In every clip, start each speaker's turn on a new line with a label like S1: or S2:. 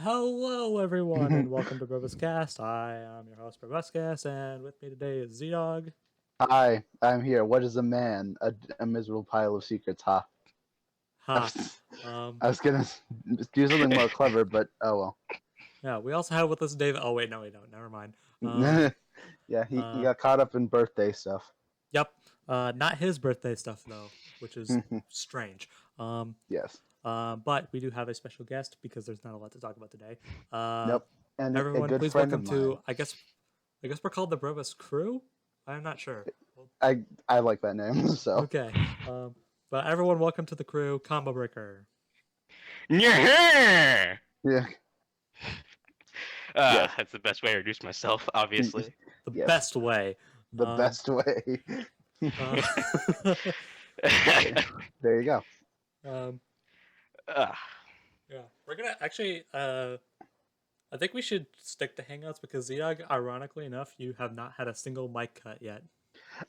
S1: Hello, everyone, and welcome to BrobusCast. I am your host, Brobuscus, and with me today is ZDogg.
S2: Hi, I'm here. What is a man? A miserable pile of secrets. Ha. I
S1: Ha.
S2: was,
S1: Um,
S2: I was gonna do something more clever, but oh
S1: yeah, we also have with us David. Oh, wait, no, we don't. Never mind.
S2: well. Yeah, he got caught up in birthday stuff.
S1: Yep. Not his birthday stuff, though, which is strange.
S2: Yes.
S1: But we do have a special guest because there's not a lot to talk about today.
S2: Nope. And a
S1: Everyone,
S2: good
S1: please
S2: friend
S1: welcome
S2: of
S1: to,
S2: mine.
S1: I guess we're called the Brobus Crew? I'm not sure.
S2: I like that name. So
S1: Okay. But everyone, welcome to the crew, Combo Breaker.
S3: Yeah.
S2: yeah. Yes.
S3: That's the best way to introduce myself, obviously.
S1: The
S2: Yes.
S1: best way.
S2: The best way. There you go.
S1: Yeah, we're gonna actually. I think we should stick to Hangouts because ZDogg, ironically enough, you have not had a single mic cut yet.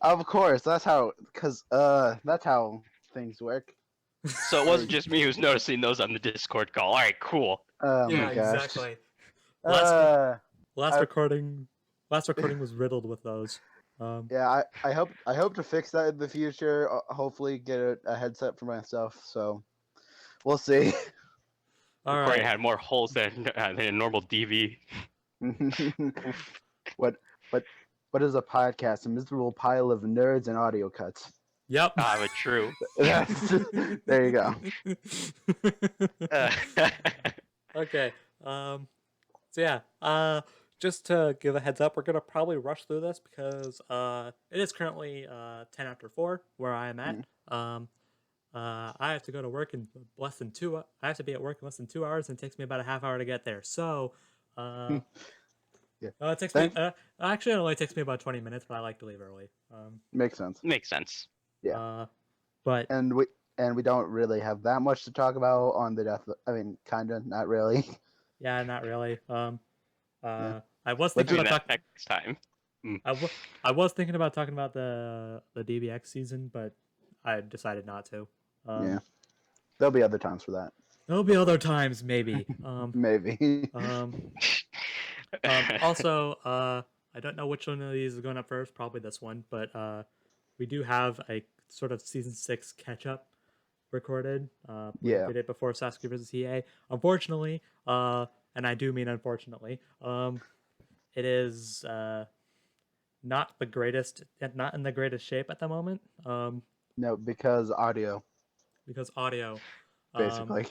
S2: Of course, that's how things work.
S3: So it wasn't just me who was noticing those on the Discord call. All right, cool.
S2: Oh
S1: Yeah,
S2: my gosh.
S1: exactly.
S2: Uh,
S1: Last
S2: I-
S1: recording was riddled with those.
S2: Yeah, I hope to fix that in the future. Hopefully, get a headset for myself. So, we'll see.
S1: All
S3: Recording
S1: right.
S3: had more holes than a normal DV.
S2: what is a podcast? A miserable pile of nerds and audio cuts.
S1: Yep.
S3: But true.
S2: There you go.
S1: Okay. So yeah. Just to give a heads up, we're gonna probably rush through this because it is currently 10 after 4 where I am at. I have to go to work in less than I have to be at work in less than 2 hours, and it takes me about a half hour to get there. So,
S2: Yeah.
S1: it takes me. Actually, it only takes me about 20 minutes, but I like to leave early.
S2: Makes sense.
S3: Makes sense.
S2: Yeah.
S1: But
S2: And we don't really have that much to talk about on the death. I mean, kinda, not really.
S1: yeah, not really.
S2: Yeah.
S1: I was
S3: We'll
S1: thinking
S3: do
S1: about
S3: that next time.
S1: I was thinking about talking about the DBX season, but I decided not to.
S2: Yeah. There'll be other times for that.
S1: There'll be other times, maybe.
S2: Maybe.
S1: Also, I don't know which one of these is going up first. Probably this one, but we do have a sort of season 6 catch up recorded. We
S2: Yeah.
S1: did it before Sasuke versus Hiei. Unfortunately, and I do mean unfortunately, it is not the greatest, not in the greatest shape at the moment.
S2: No, because audio,
S1: Because audio,
S2: basically.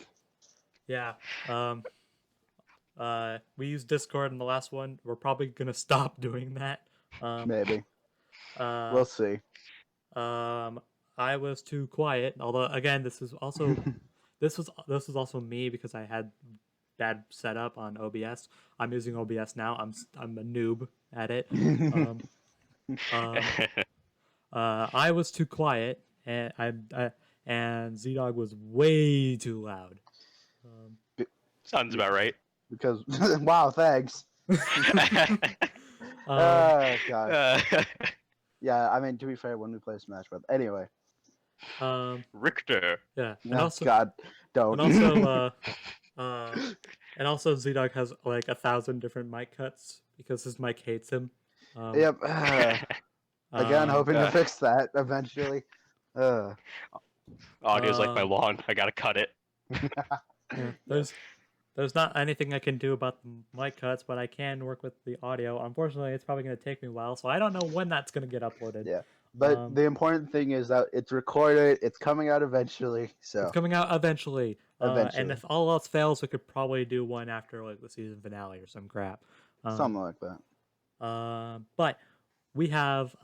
S1: yeah. We used Discord in the last one. We're probably gonna stop doing that.
S2: Maybe. We'll see.
S1: I was too quiet. Although again, this is also this was also me because I had bad setup on OBS. I'm using OBS now. I'm a noob at it. I was too quiet, and and ZDogg was way too loud.
S3: Sounds about right.
S2: Because wow, thanks. Oh god. Yeah, I mean, to be fair, when we play Smash Bros. Anyway.
S3: Richter.
S1: Yeah, and
S2: No,
S1: also
S2: God, don't.
S1: And also ZDogg has like 1,000 different mic cuts because his mic hates him.
S2: Yep. Again, hoping to fix that eventually.
S3: Audio's like my lawn. I gotta cut it.
S1: Yeah, there's not anything I can do about the mic cuts, but I can work with the audio. Unfortunately, it's probably going to take me a while, so I don't know when that's going to get uploaded.
S2: Yeah, but the important thing is that it's recorded. It's coming out eventually. So
S1: it's coming out eventually.
S2: Eventually.
S1: And if all else fails, we could probably do one after like the season finale or some crap.
S2: Something like that.
S1: But we have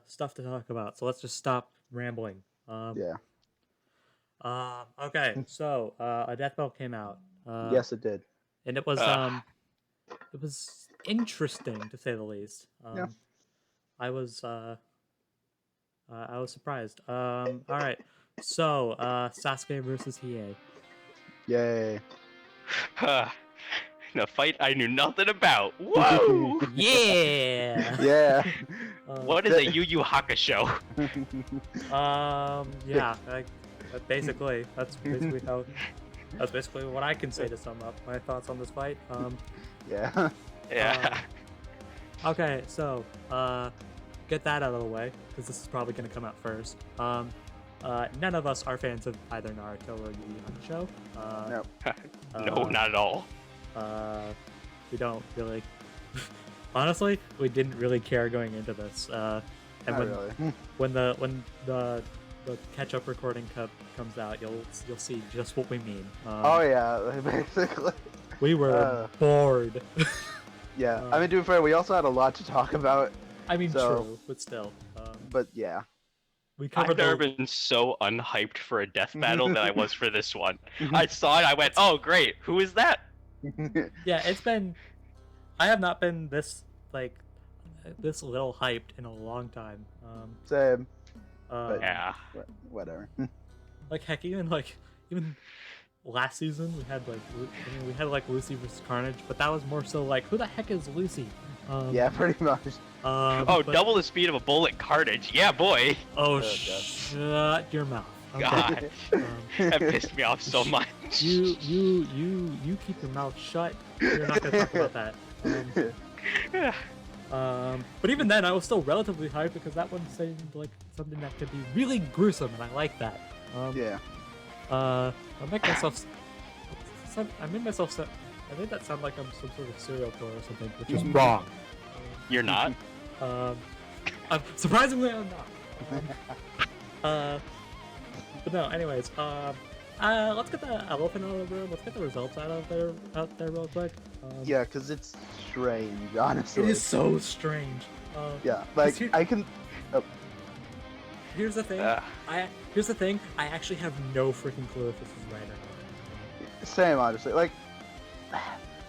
S1: stuff to talk about, so let's just stop rambling.
S2: Yeah.
S1: Okay, so a Death Bell came out.
S2: Yes, it did.
S1: And it was interesting to say the least.
S2: Yeah.
S1: I was surprised. All right, so Sasuke versus Hiei.
S2: Yay.
S3: In a fight I knew nothing about. Whoa!
S1: Yeah.
S2: Yeah.
S3: What is a Yu Yu Hakusho?
S1: Yeah. Basically, that's basically how. That's basically what I can say to sum up my thoughts on this fight.
S2: Yeah.
S3: Yeah.
S1: Okay, so get that out of the way because this is probably going to come out first. None of us are fans of either Naruto or Yu Yu Hakusho.
S2: No.
S3: No, not at all.
S1: We don't really. Honestly, we didn't really care going into this. And
S2: Not
S1: when
S2: really.
S1: when the catch-up recording comes out, you'll see just what we mean.
S2: Oh yeah, basically.
S1: We were bored.
S2: Yeah, I mean, to be fair, we also had a lot to talk about.
S1: I mean,
S2: So-
S1: true, but still.
S2: But yeah.
S1: We
S3: I've
S1: covered
S3: never
S1: the.
S3: been so unhyped for a death battle that I was for this one. I saw it, I went, oh great, who is that?
S1: Yeah, it's been. I have not been this little hyped in a long time.
S2: Same.
S3: Yeah.
S2: Whatever.
S1: Like heck, even last season we had Lucy versus Carnage, but that was more so like who the heck is Lucy?
S2: Yeah, pretty much.
S3: Oh,
S1: but-
S3: double the speed of a bullet Carnage. Yeah, boy.
S1: Oh,
S2: God.
S1: shut your mouth. Okay.
S3: God,
S1: Um,
S3: that pissed me off so much.
S1: you keep your mouth shut. You're not gonna talk about that. But even then, I was still relatively hyped because that one seemed like something that could be really gruesome, and I like that.
S2: Yeah.
S1: I make myself. I made myself. I made that sound like I'm some sort of serial killer or something, which is wrong.
S3: You're not?
S1: Surprisingly, I'm not. But no. Anyways, let's get the elephant out of the room. Let's get the results out there real quick.
S2: Yeah, because it's strange, honestly.
S1: It is so strange.
S2: Yeah, like,
S1: here-
S2: I can...
S1: Here's the thing. Here's the thing. I actually have no freaking clue if this is right or not.
S2: Same, honestly. Like,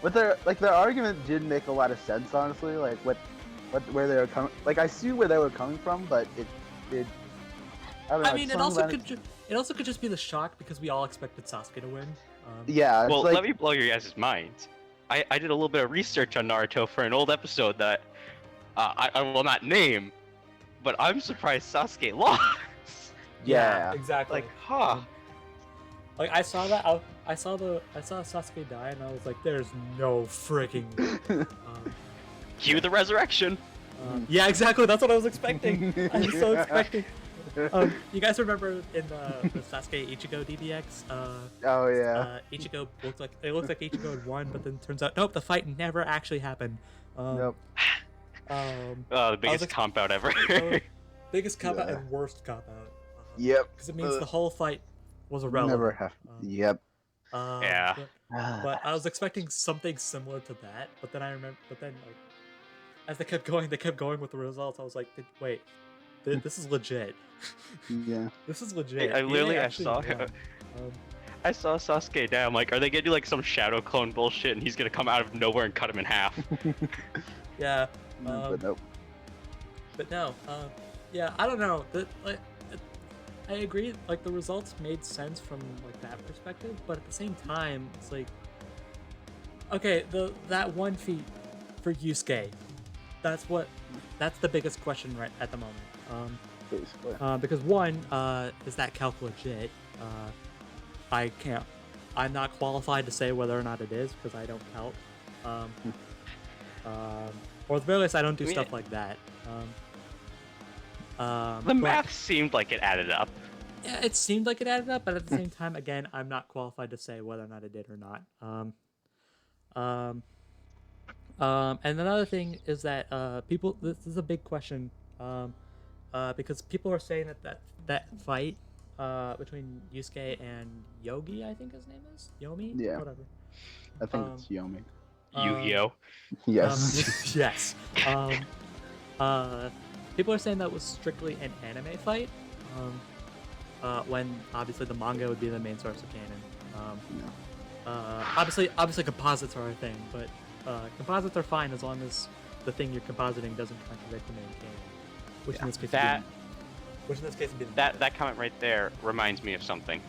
S2: but their argument did make a lot of sense, honestly. Like, where they were coming... Like, I see where they were coming from, but it I don't know.
S1: I mean, it also could just be the shock because we all expected Sasuke to win.
S2: Yeah, it's
S3: Well,
S2: like...
S3: let me blow your guys' minds. I did a little bit of research on Naruto for an old episode that I will not name, but I'm surprised Sasuke lost.
S2: Yeah.
S1: exactly.
S3: Like, huh.
S1: Like I saw that. I saw Sasuke die, and I was like, "There's no freaking."
S3: Cue the resurrection.
S1: Yeah, exactly. That's what I was expecting. I was so expecting. You guys remember in the Sasuke Ichigo DBX?
S2: Oh, yeah.
S1: Ichigo looked like Ichigo had won, but then turns out nope, the fight never actually happened.
S2: Nope.
S3: The biggest comp out ever.
S1: Biggest cop out
S2: Yeah.
S1: and worst cop out.
S2: Yep.
S1: Because it means the whole fight was irrelevant.
S2: Never have. Yep.
S3: Yeah.
S1: But I was expecting something similar to that. But then like, as they kept going with the results. I was like, wait, this is legit.
S2: Yeah.
S1: This is legit.
S3: I
S1: He
S3: literally
S1: actually
S3: saw
S1: won.
S3: I saw Sasuke die. I'm like, are they gonna do like some shadow clone bullshit and he's gonna come out of nowhere and cut him in half?
S1: Yeah.
S2: But nope.
S1: But no. Yeah, I don't know. I agree. Like the results made sense from like that perspective, but at the same time, it's like, okay, that one feat for Yusuke, that's the biggest question right at the moment.
S2: Basically.
S1: Because one, is that calc legit? I'm not qualified to say whether or not it is because I don't calc. Or at the very least, I don't do stuff like that.
S3: The math seemed like it added up.
S1: Yeah, it seemed like it added up, but at the same time, again, I'm not qualified to say whether or not it did or not. And another thing is that this is a big question, because people are saying that fight between Yusuke and Yogi, I think his name is Yomi.
S2: Yeah.
S1: Whatever.
S2: I think it's Yomi.
S3: Yu-Gi-Oh.
S2: Yes.
S1: Yes. People are saying that was strictly an anime fight, when obviously the manga would be the main source of canon. Obviously composites are a thing, but composites are fine as long as the thing you're compositing doesn't contradict the main canon, which in this case would be the manga.
S3: That comment right there reminds me of something.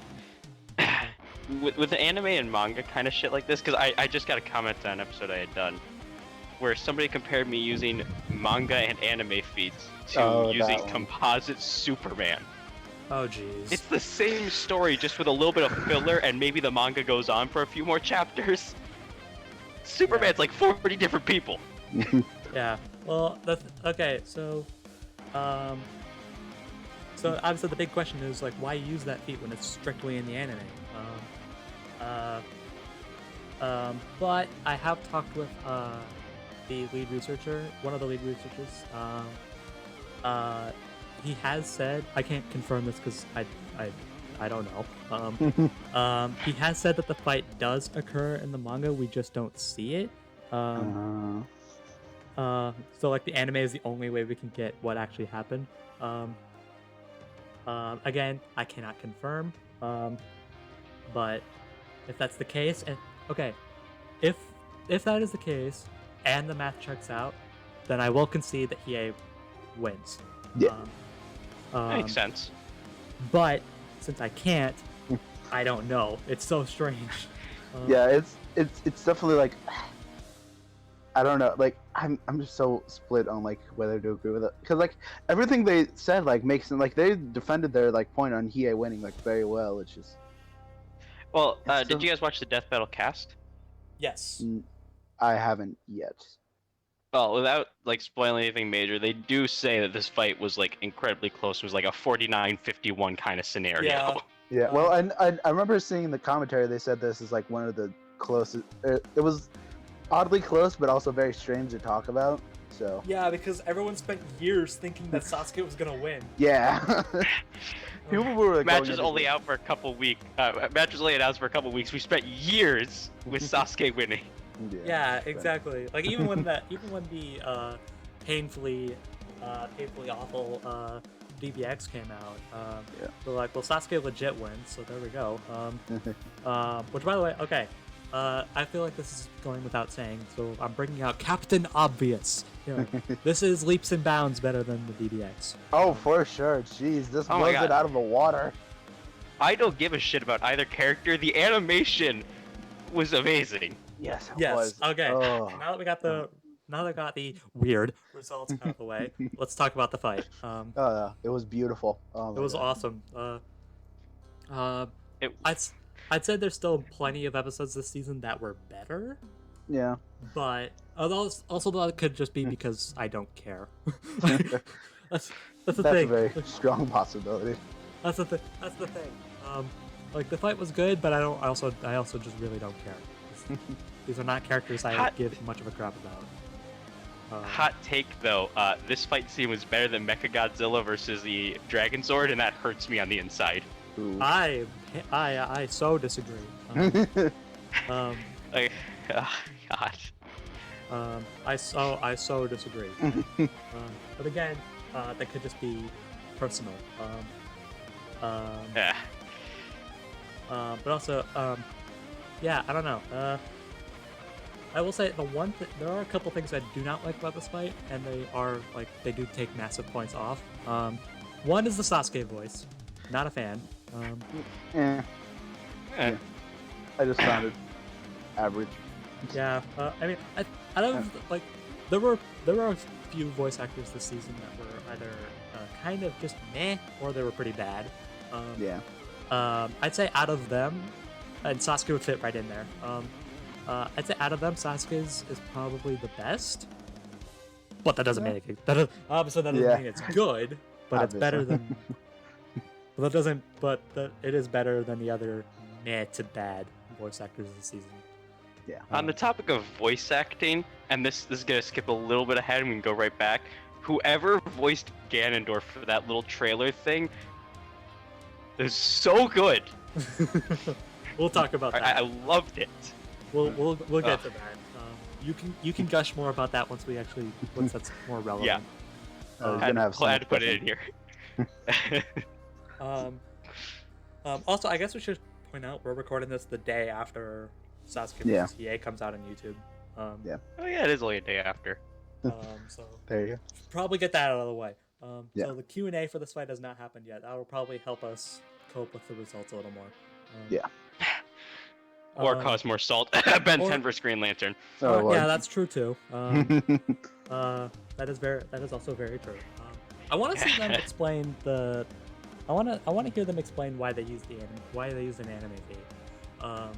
S3: with the anime and manga kind of shit like this, because I just got a comment on an episode I had done where somebody compared me using manga and anime feeds to using
S2: that one.
S3: composite Superman.
S1: Oh jeez.
S3: It's the same story, just with a little bit of filler, and maybe the manga goes on for a few more chapters. Superman's like 40 different people.
S1: Yeah. Well, okay. So obviously the big question is like, why use that feat when it's strictly in the anime? But I have talked with the lead researcher, one of the lead researchers. He has said, I can't confirm this because I don't know. He has said that the fight does occur in the manga. We just don't see it. So like the anime is the only way we can get what actually happened. Again, I cannot confirm. But if that's the case, and okay, if that is the case and the math checks out, then I will concede that Hiei wins.
S2: Yeah.
S3: Makes sense.
S1: But since I can't, I don't know. It's so strange.
S2: Yeah, it's definitely like, I don't know. Like I'm just so split on like whether to agree with it, because like everything they said like makes them like they defended their like point on Hiei winning like very well. It's just.
S3: Well, did you guys watch the Death Battle cast?
S1: Yes.
S2: I haven't yet.
S3: Well, without like spoiling anything major, they do say that this fight was like incredibly close. It was like a 49-51 kind of scenario.
S1: Yeah.
S2: Yeah, well, I remember seeing in the commentary they said this is like one of the closest. It was oddly close, but also very strange to talk about. So.
S1: Yeah, because everyone spent years thinking that Sasuke was gonna win.
S2: Yeah. People were like,
S3: Match is only out for a couple weeks. Match was only announced for a couple weeks. We spent years with Sasuke winning.
S1: Yeah, exactly. Like even when the painfully awful DBX came out, they're like, well, Sasuke legit wins, so there we go. Which, by the way, okay, I feel like this is going without saying, so I'm bringing out Captain Obvious. This is leaps and bounds better than the DBX.
S2: Oh, for sure. Jeez, this
S3: Oh
S2: blows it out of the water.
S3: I don't give a shit about either character. The animation was amazing.
S2: Yes, it
S1: Yes.
S2: was.
S1: Okay.
S2: Oh.
S1: Now that we got the weird results out of the way, let's talk about the fight.
S2: It was beautiful. Oh,
S1: It was awesome. I'd say there's still plenty of episodes this season that were better,
S2: Yeah.
S1: but also that could just be because I don't care. that's the
S2: That's
S1: thing.
S2: a very strong possibility.
S1: That's the thing. Like the fight was good, but I also just really don't care. These are not characters I give much of a crap about.
S3: Hot take though, this fight scene was better than Mechagodzilla versus the Dragon Sword, and that hurts me on the inside.
S2: Ooh.
S1: I so disagree.
S3: Like, God.
S1: I so disagree. But again, that could just be personal.
S3: Yeah.
S1: But also, yeah, I don't know. I will say there are a couple things I do not like about this fight, and they do take massive points off. One is the Sasuke voice. Not a fan.
S2: Yeah. I just found it average.
S1: Yeah, I mean, I don't like. There were a few voice actors this season that were either kind of just meh, or they were pretty bad.
S2: Yeah.
S1: I'd say out of them, and Sasuke would fit right in there. I'd say out of them, Sasuke's is probably the best. But that doesn't mean it. Obviously that doesn't mean it's good. But it's better than. But it is better than the other meh to bad voice actors this season.
S2: Yeah.
S3: On the topic of voice acting, and this is gonna skip a little bit ahead and we can go right back. Whoever voiced Ganondorf for that little trailer thing is so good.
S1: We'll talk about that.
S3: I loved it.
S1: We'll get to that. You can gush more about that once that's more relevant.
S3: Yeah.
S2: I
S3: had to put it in here.
S1: Also, I guess we should point out we're recording this the day after Sasuke vs. Hiei comes out on YouTube.
S2: Yeah.
S3: Oh yeah, it is only a day after.
S1: So
S2: There you go.
S1: probably get that out of the way.
S2: Yeah.
S1: So the Q&A for this fight has not happened yet. That will probably help us cope with the results a little more.
S2: Yeah.
S3: Or cause more salt. Ben 10 versus Green Lantern.
S1: Yeah, that's true too. That is also very true. I want to see them explain the I wanna hear them explain why they use an anime fade.
S3: Hey,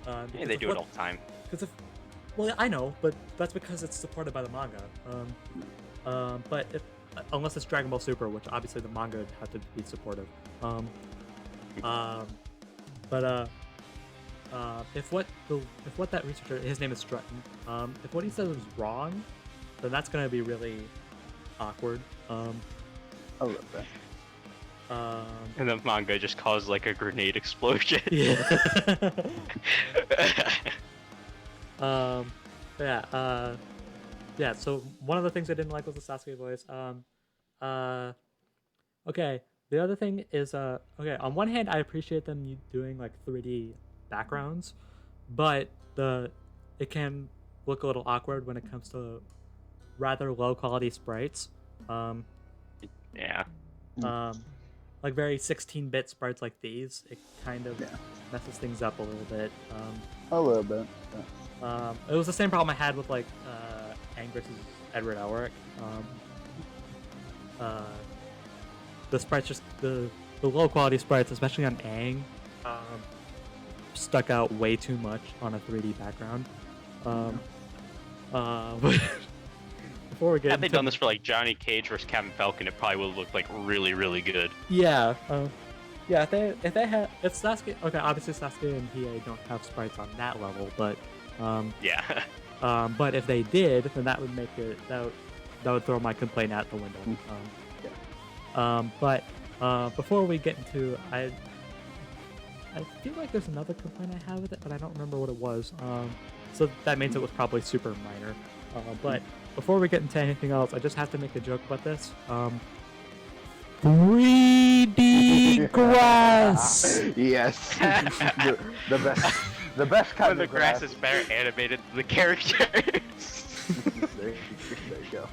S1: Because
S3: they
S1: of
S3: do
S1: what-
S3: it all the time.
S1: Because well, I know, but that's because it's supported by the manga. But unless it's Dragon Ball Super, which obviously the manga would have to be supportive. But if what that researcher, his name is Strutton, if what he says is wrong, then that's gonna be really awkward.
S2: I love that.
S3: And the manga just caused like a grenade explosion.
S1: Yeah. Yeah. So one of the things I didn't like was the Sasuke voice. Okay. The other thing is, okay. On one hand, I appreciate them doing like 3D backgrounds, but it can look a little awkward when it comes to rather low quality sprites.
S3: Yeah.
S1: Like very 16-bit sprites like these, it kind of
S2: Yeah.
S1: messes things up a little bit.
S2: A little bit.
S1: It was the same problem I had with like Aang versus Edward Elric. The sprites just the low quality sprites, especially on Aang, stuck out way too much on a 3D background. Before we get
S3: Had they
S1: into-
S3: done this for like Johnny Cage versus Captain Falcon, it probably would have looked like really, really good.
S1: Yeah, if they had Sasuke, okay, obviously Sasuke and Hiei don't have sprites on that level, but
S3: Yeah.
S1: but if they did, then that would make it that would throw my complaint out the window. But before we get into, I feel like there's another complaint I have with it, but I don't remember what it was. So that means it was probably super minor. But before we get into anything else, I just have to make a joke about this. 3D grass.
S2: Yes. the best. The best kind
S3: When the
S2: of
S3: grass is better animated than the characters.
S2: there you go.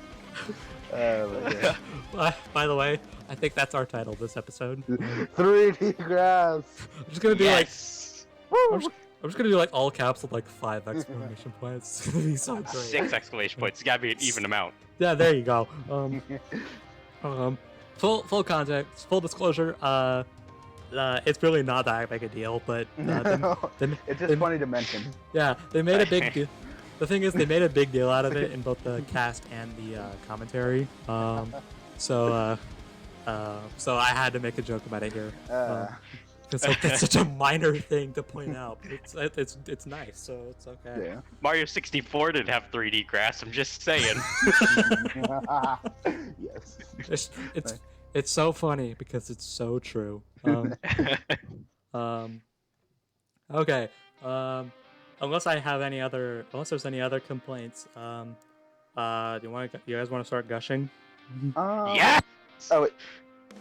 S2: Oh my God.
S1: By the way, I think that's our title this episode.
S2: 3D grass.
S1: I'm just gonna do
S3: Yes.
S1: I'm just gonna do like all caps with like 5 exclamation points. It's gonna be so great.
S3: 6 exclamation points. It's gotta be an even amount.
S1: Yeah, there you go. Full context, full disclosure. It's really not that big a deal, but
S2: It's just funny to mention.
S1: yeah, they made a big deal. The thing is, they made a big deal out of it in both the cast and the commentary. So I had to make a joke about it here. It's like that's such a minor thing to point out. It's nice, so it's okay.
S2: Yeah.
S3: Mario 64 didn't have 3D grass. I'm just saying.
S2: Yes.
S1: It's so funny because it's so true. Okay. Unless there's any other complaints, you guys want to start gushing?
S3: Yes.
S2: Oh, wait.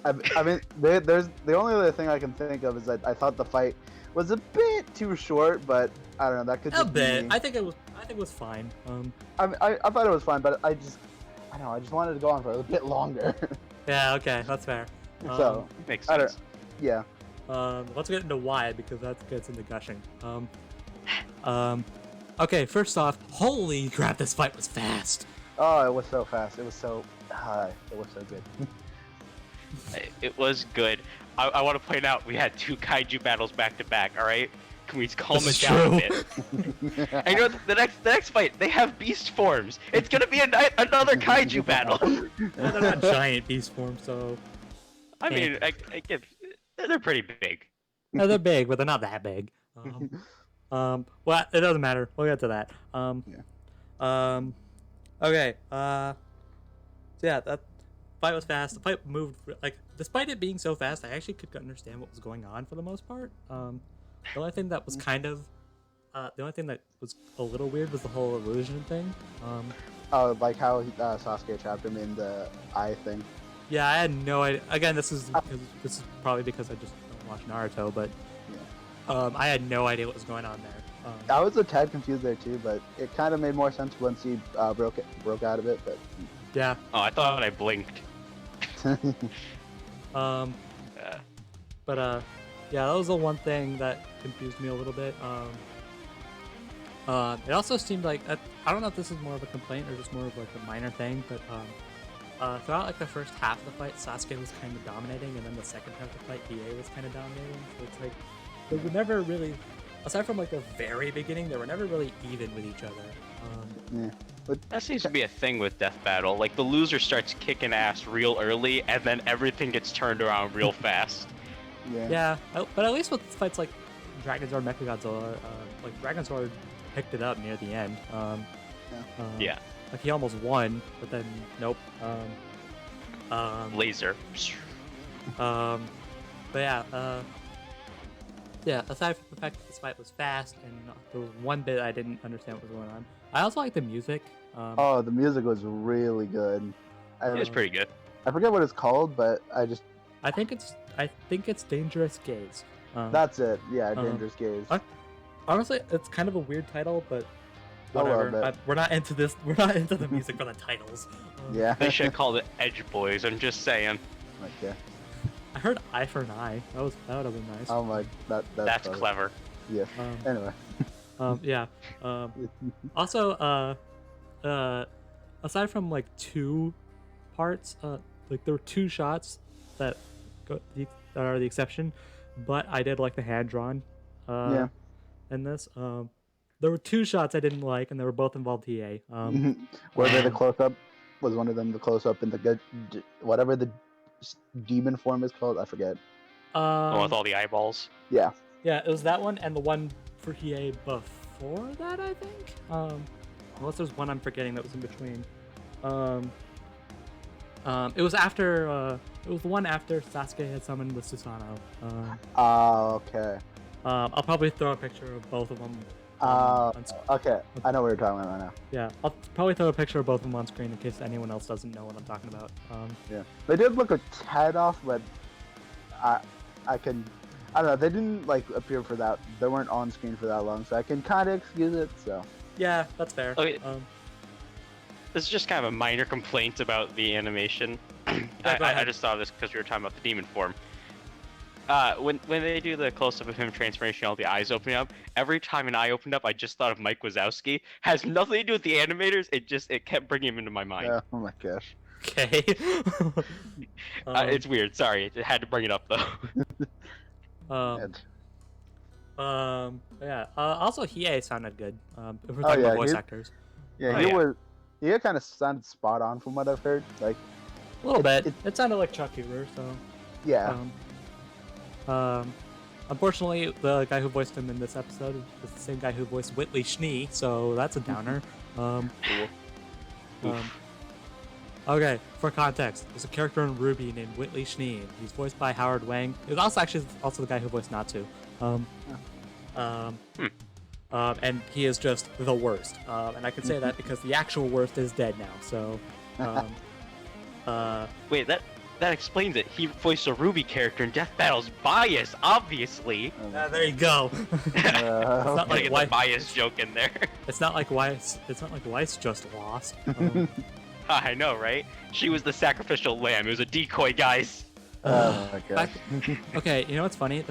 S2: I mean, there's the only other thing I can think of is that I thought the fight was a bit too short, but I don't know. That could
S1: A
S2: just
S1: bit.
S2: be...
S1: I think it was fine.
S2: I thought it was fine, but I don't know. I just wanted to go on for a bit longer.
S1: Yeah. Okay, that's fair.
S2: So
S3: Makes
S2: I don't.
S3: sense.
S2: Yeah.
S1: Let's get into why, because that gets into gushing. Okay, first off, holy crap, this fight was fast.
S2: Oh, it was so fast. It was so good.
S3: It was good. I want to point out we had 2 kaiju battles back to back. All right, can we calm
S1: This
S3: it
S1: is
S3: down a
S1: true.
S3: bit? And you know what? the next fight they have beast forms. It's gonna be another kaiju battle.
S1: Well, they're not giant beast forms, so
S3: I mean, I get they're pretty big.
S1: no, they're big, but they're not that big. Well, it doesn't matter. We'll get to that. Okay. So yeah, that fight was fast. The fight moved like, despite it being so fast, I actually could understand what was going on for the most part. The only thing that was the only thing that was a little weird was the whole illusion thing.
S2: Oh, like how Sasuke trapped him in the eye thing.
S1: Yeah, I had no idea. Again, this is probably because I just don't watch Naruto, but I had no idea what was going on there.
S2: I was a tad confused there too, but it kind of made more sense once he broke out of it. But
S1: Yeah.
S3: Oh, I thought I blinked.
S1: But yeah, that was the one thing that confused me a little bit. It also seemed like I don't know if this is more of a complaint or just more of like a minor thing, but throughout like the first half of the fight, Sasuke was kind of dominating, and then the second half of the fight, Hiei was kind of dominating. So it's like they were never really, aside from like the very beginning, they were never really even with each other.
S2: Yeah. But
S3: That seems to be a thing with Death Battle. Like, the loser starts kicking ass real early, and then everything gets turned around real fast.
S1: Yeah, but at least with fights like Dragon Sword, Mechagodzilla, like Dragon Sword picked it up near the end.
S3: Yeah.
S1: Like he almost won, but then nope.
S3: Laser.
S1: But yeah, yeah. Aside from the fact that this fight was fast and there was one bit I didn't understand what was going on, I also like the music.
S2: Oh, the music was really good.
S3: It was pretty good.
S2: I forget what it's called, but
S1: I think it's Dangerous Gaze.
S2: that's it. Yeah, Dangerous Gaze.
S1: Honestly, it's kind of a weird title, but
S2: I love
S1: whatever.
S2: it.
S1: We're not into this. We're not into the music for the titles.
S2: Yeah.
S3: They should have called it Edge Boys, I'm just saying.
S2: Okay.
S1: I heard Eye for an Eye. That would have been nice.
S2: Oh my,
S3: That's
S2: funny.
S3: clever.
S2: Yeah. Anyway.
S1: Yeah. Also, aside from like two parts, like there were two shots that that are the exception, but I did like the hand drawn.
S2: Yeah.
S1: In this, there were two shots I didn't like, and they were both involved TA.
S2: Whether the close up was one of them, the close up in the good, whatever the demon form is called, I forget.
S3: With all the eyeballs.
S2: Yeah.
S1: Yeah, it was that one and the one for Hiei before that, I think. Unless there's one I'm forgetting that was in between. It was after. It was the one after Sasuke had summoned the Susanoo.
S2: Okay.
S1: I'll probably throw a picture of both of them.
S2: Okay. I know what you're talking about right now.
S1: Yeah, I'll probably throw a picture of both of them on screen in case anyone else doesn't know what I'm talking about.
S2: Yeah. They did look a tad off, but I don't know. They didn't like appear for that. They weren't on screen for that long, so I can kind of excuse it. So.
S1: Yeah, that's fair.
S3: Okay. This is just kind of a minor complaint about the animation.
S1: Go
S3: I
S1: ahead.
S3: just thought of this because we were talking about the demon form. When they do the close-up of him transformation, all the eyes opening up, every time an eye opened up, I just thought of Mike Wazowski. Has nothing to do with the animators. It kept bringing him into my mind.
S2: Yeah. Oh my gosh.
S1: Okay.
S3: It's weird. Sorry, I had to bring it up though.
S1: Yeah. Also, Hiei sounded good. If we're
S2: Oh,
S1: talking
S2: yeah,
S1: about voice
S2: he-
S1: actors,
S2: Yeah,
S3: Oh,
S2: he kind of sounded spot on from what I've heard. Like,
S1: a little bit.
S2: It-
S1: It sounded like Chuck Hoover. So.
S2: yeah.
S1: Unfortunately, the guy who voiced him in this episode is the same guy who voiced Whitley Schnee, so that's a downer. Okay, for context, there's a character in Ruby named Whitley Schnee. He's voiced by Howard Wang. He was also the guy who voiced Natsu. And he is just the worst. And I can say that because the actual worst is dead now. So,
S3: Wait, that explains it. He voiced a Ruby character in Death Battle's bias, obviously.
S1: there you go.
S3: Gotta
S1: like
S3: get
S1: why-
S3: the bias joke in there.
S1: It's not like Weiss just lost.
S3: I know, right? She was the sacrificial lamb. It was a decoy, guys.
S2: Oh my gosh.
S1: Okay, you know what's funny?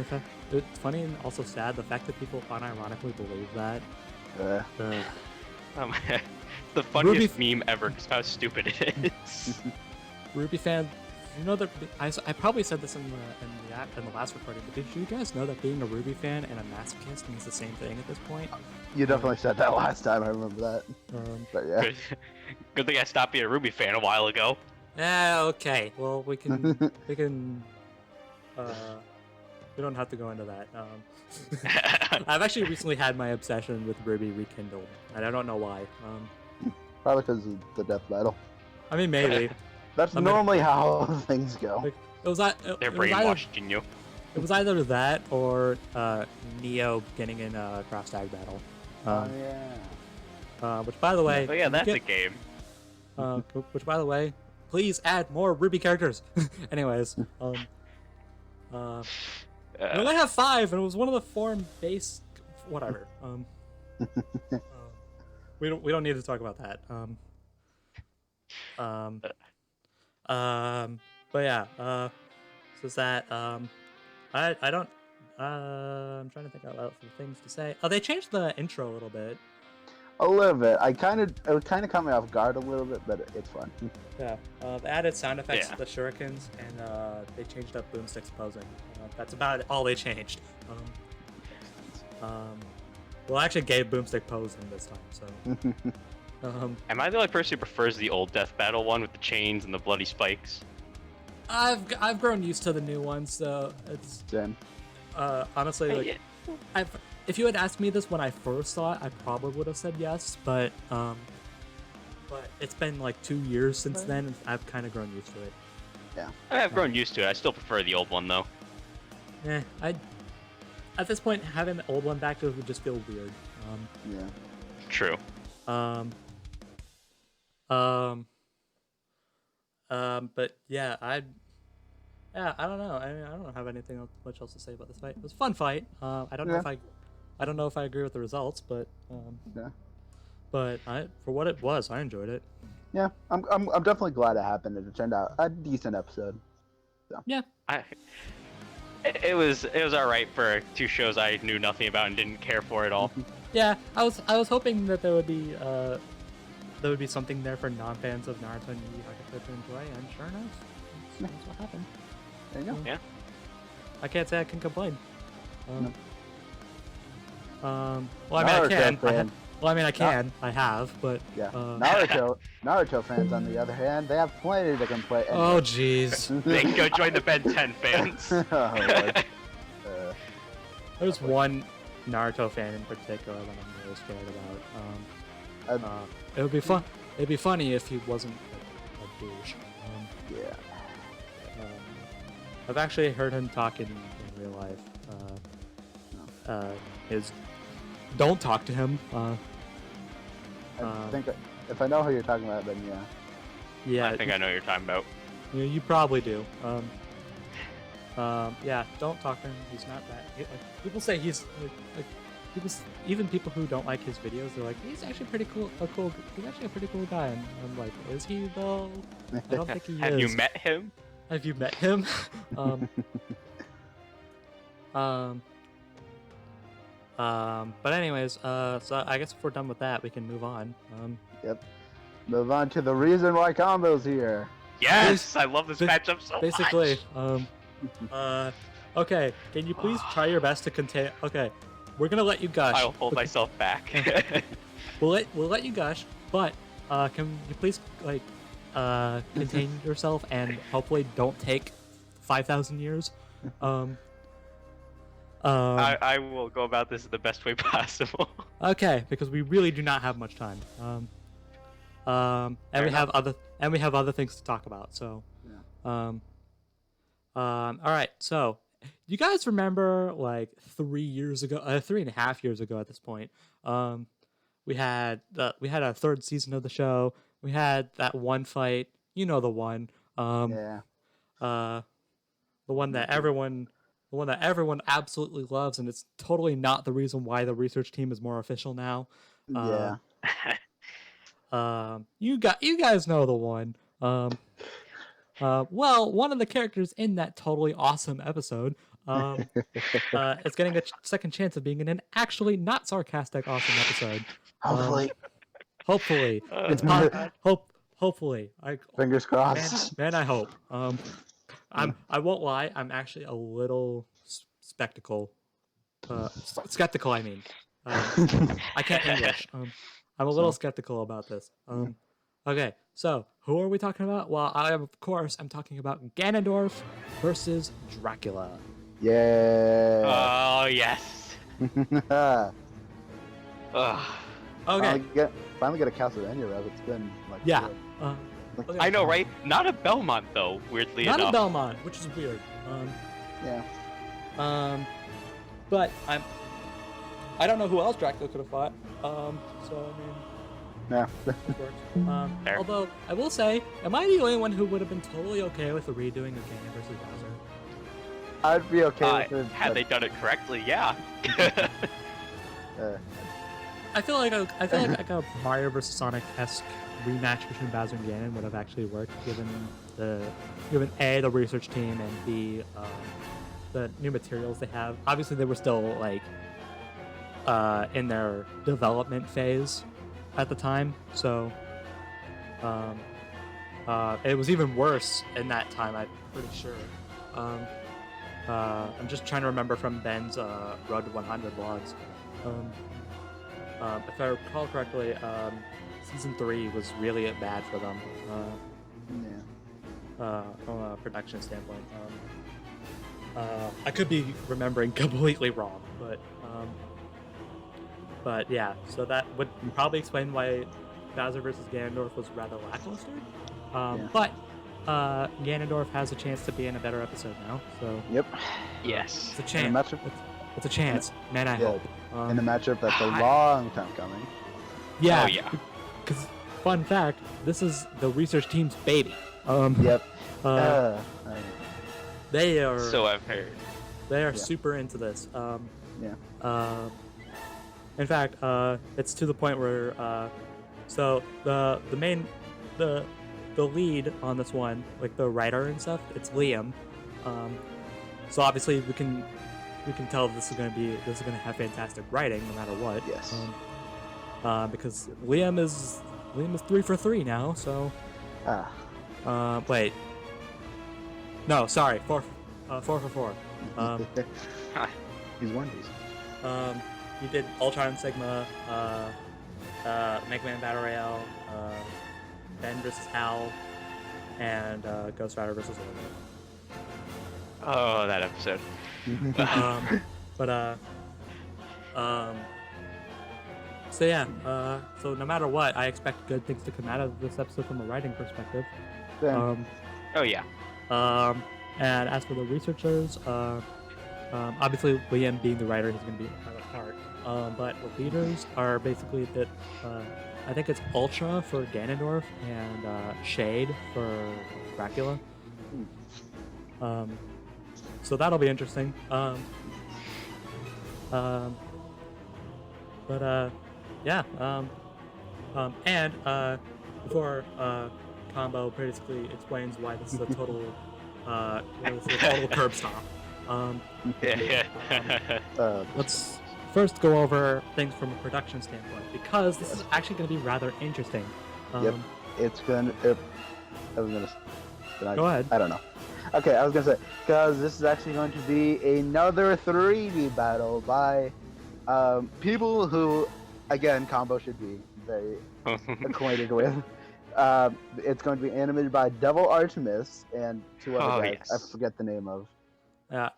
S1: It's funny and also sad the fact that people unironically believe that.
S3: Oh my, the funniest meme ever because how stupid it is.
S1: Ruby fan, you know that I probably said this in the last recording, but did you guys know that being a Ruby fan and a masochist means the same thing at this point?
S2: You definitely said that last time. I remember that. But yeah.
S3: Good thing I stopped being a Ruby fan a while ago.
S1: Yeah, okay. Well, we can we don't have to go into that. I've actually recently had my obsession with Ruby rekindled, and I don't know why.
S2: Probably because of the death battle.
S1: I mean, maybe.
S2: That's normally how things go.
S1: Like, They're
S3: They're brainwashing you.
S1: It was either that or Neo getting in a cross tag battle.
S2: Yeah.
S1: Which, by the way,
S3: Oh yeah, that's a game.
S1: which, by the way, please add more Ruby characters. Anyways, we only have 5, and it was one of the form-based. Whatever. We don't need to talk about that. But yeah. So is that I don't. I'm trying to think about some things to say. Oh, they changed the intro a little bit.
S2: A little bit. It kind of caught me off guard a little bit, but it's fun.
S1: Yeah, they added sound effects
S3: Yeah.
S1: to the shurikens, and they changed up boomsticks posing. That's about all they changed. Well, I actually gave boomstick posing this time, so.
S3: Am I the only person who prefers the old Death Battle one with the chains and the bloody spikes?
S1: I've grown used to the new ones, so it's
S2: Jen.
S1: honestly like if you had asked me this when I first saw it, I probably would have said yes, but it's been like 2 years since then, and I've kind of grown used to it.
S2: Yeah.
S3: I've grown used to it. I still prefer the old one though.
S1: At this point, having the old one back would just feel weird.
S2: Yeah.
S3: True.
S1: But yeah, I don't know. I mean, I don't have anything much else to say about this fight. It was a fun fight. I don't know if I agree with the results, but
S2: Yeah.
S1: but for what it was, I enjoyed it.
S2: Yeah. I'm definitely glad it happened. It turned out a decent episode. So.
S1: Yeah.
S3: It was all right for two shows I knew nothing about and didn't care for at all.
S1: Yeah, I was hoping that there would be something there for non-fans of Naruto and Yu Yu Hakusho to enjoy, and sure enough, that's what happened.
S2: There you go.
S3: Yeah.
S1: I can't say I can complain. Well, I mean,
S2: Naruto
S1: I can.
S2: fan.
S1: I can. I have, but
S2: Yeah. Naruto fans, on the other hand, they have plenty to complain.
S1: oh jeez.
S3: They can go join the Ben 10 fans.
S2: Oh, Lord.
S1: There's one Naruto fan in particular that I'm really scared about. It would be fun. It'd be funny if he wasn't a douche.
S2: Yeah.
S1: I've actually heard him talk in real life. Don't talk to him.
S2: I think if I know who you're talking about, then yeah.
S1: Yeah,
S3: I think I know what you're talking about.
S1: yeah, you probably do. Yeah, don't talk to him. He's not that. People say he's even people who don't like his videos, they're like, he's actually pretty cool. He's actually a pretty cool guy. And I'm like, is he though? I don't think he is.
S3: Have you met him?
S1: Have you met him? But anyways, so I guess if we're done with that, we can move on.
S2: Yep. Move on to the reason why Combo's here.
S3: Yes, I love this matchup so
S1: basically,
S3: much.
S1: Okay, can you please try your best to contain? Okay, we're gonna let you gush.
S3: I'll hold myself back.
S1: We'll let you gush, but can you please contain yourself and hopefully don't take 5,000 years.
S3: I will go about this the best way possible.
S1: Okay, because we really do not have much time. And we have other things to talk about. So, all right. So, you guys remember like 3 years ago, 3.5 years ago at this point, we had our third season of the show. We had that one fight. You know the one.
S2: Yeah.
S1: The one that everyone absolutely loves, and it's totally not the reason why the research team is more official now.
S2: Yeah.
S1: You guys know the one. Well, one of the characters in that totally awesome episode is getting a second chance of being in an actually not sarcastic awesome episode.
S2: Hopefully.
S1: Hopefully.
S2: Fingers crossed.
S1: Man, I hope. I won't lie. I'm actually a little skeptical. Skeptical, I mean. I can't English. I'm a little skeptical about this. Okay, so who are we talking about? Well, of course, I'm talking about Ganondorf versus Dracula.
S2: Yeah.
S3: Oh yes. Ugh.
S1: Okay.
S2: Finally get a Castlevania rev. It's been like
S1: Yeah.
S2: okay.
S3: I know, right? Not a Belmont though. Weirdly
S1: Not
S3: enough.
S1: a Belmont, which is weird.
S2: Yeah.
S1: But I don't know who else Dracula could have fought. So I mean.
S2: Yeah.
S3: Fair.
S1: Although I will say, am I the only one who would have been totally okay with the redoing of Ganon versus Bowser?
S2: I'd be okay with it.
S3: Had they done it correctly, yeah.
S1: I feel like a Mario vs Sonic esque rematch between Bowser and Ganon would have actually worked, given A, the research team, and B, the new materials they have. Obviously, they were still like in their development phase. at the time, so it was even worse in that time. I'm pretty sure. I'm just trying to remember from Ben's Road to 100 vlogs. If I recall correctly, season 3 was really bad for them. From a production standpoint. I could be remembering completely wrong, but yeah. So that would probably explain why Bowser vs. Ganondorf was rather lackluster. But Ganondorf has a chance to be in a better episode now. So
S2: Yep.
S3: Yes.
S1: it's a chance. It's a chance, man. I hope.
S2: In a matchup that's a long time coming.
S1: Yeah.
S3: Oh, yeah.
S1: Because fun fact, this is the research team's baby.
S2: Yep.
S1: They are.
S3: So I've heard.
S1: They are super into this. In fact, it's to the point where so the lead on this one, like the writer and stuff, it's Liam. So obviously we can tell this is gonna have fantastic writing no matter what.
S2: Yes.
S1: Because Liam is 3 for 3 now. So. Wait. No, sorry, 4 for 4.
S2: He's one of these.
S1: He did Ultron Sigma, Mega Man Battle Royale, Ben vs. Hal, and Ghost Rider vs. Orbital.
S3: Oh, that episode.
S1: So yeah, so no matter what, I expect good things to come out of this episode from a writing perspective.
S2: Then,
S3: Oh yeah.
S1: And as for the researchers, obviously Liam being the writer, he's going to be a part. But the leaders are basically that. I think it's Ultra for Ganondorf and Shade for Dracula. So that'll be interesting. And before Combo basically explains why this is a total curb stop. Let's first go over things from a production standpoint, because this is actually going to be rather interesting.
S2: Yep. It's gonna. Go
S1: ahead.
S2: I don't know. Okay, I was gonna say, because this is actually going to be another 3D battle by people who, again, Combo should be very acquainted with. It's going to be animated by Devil Artemis and 2 other guys.
S3: Yes.
S2: I forget the name of.
S1: Yeah.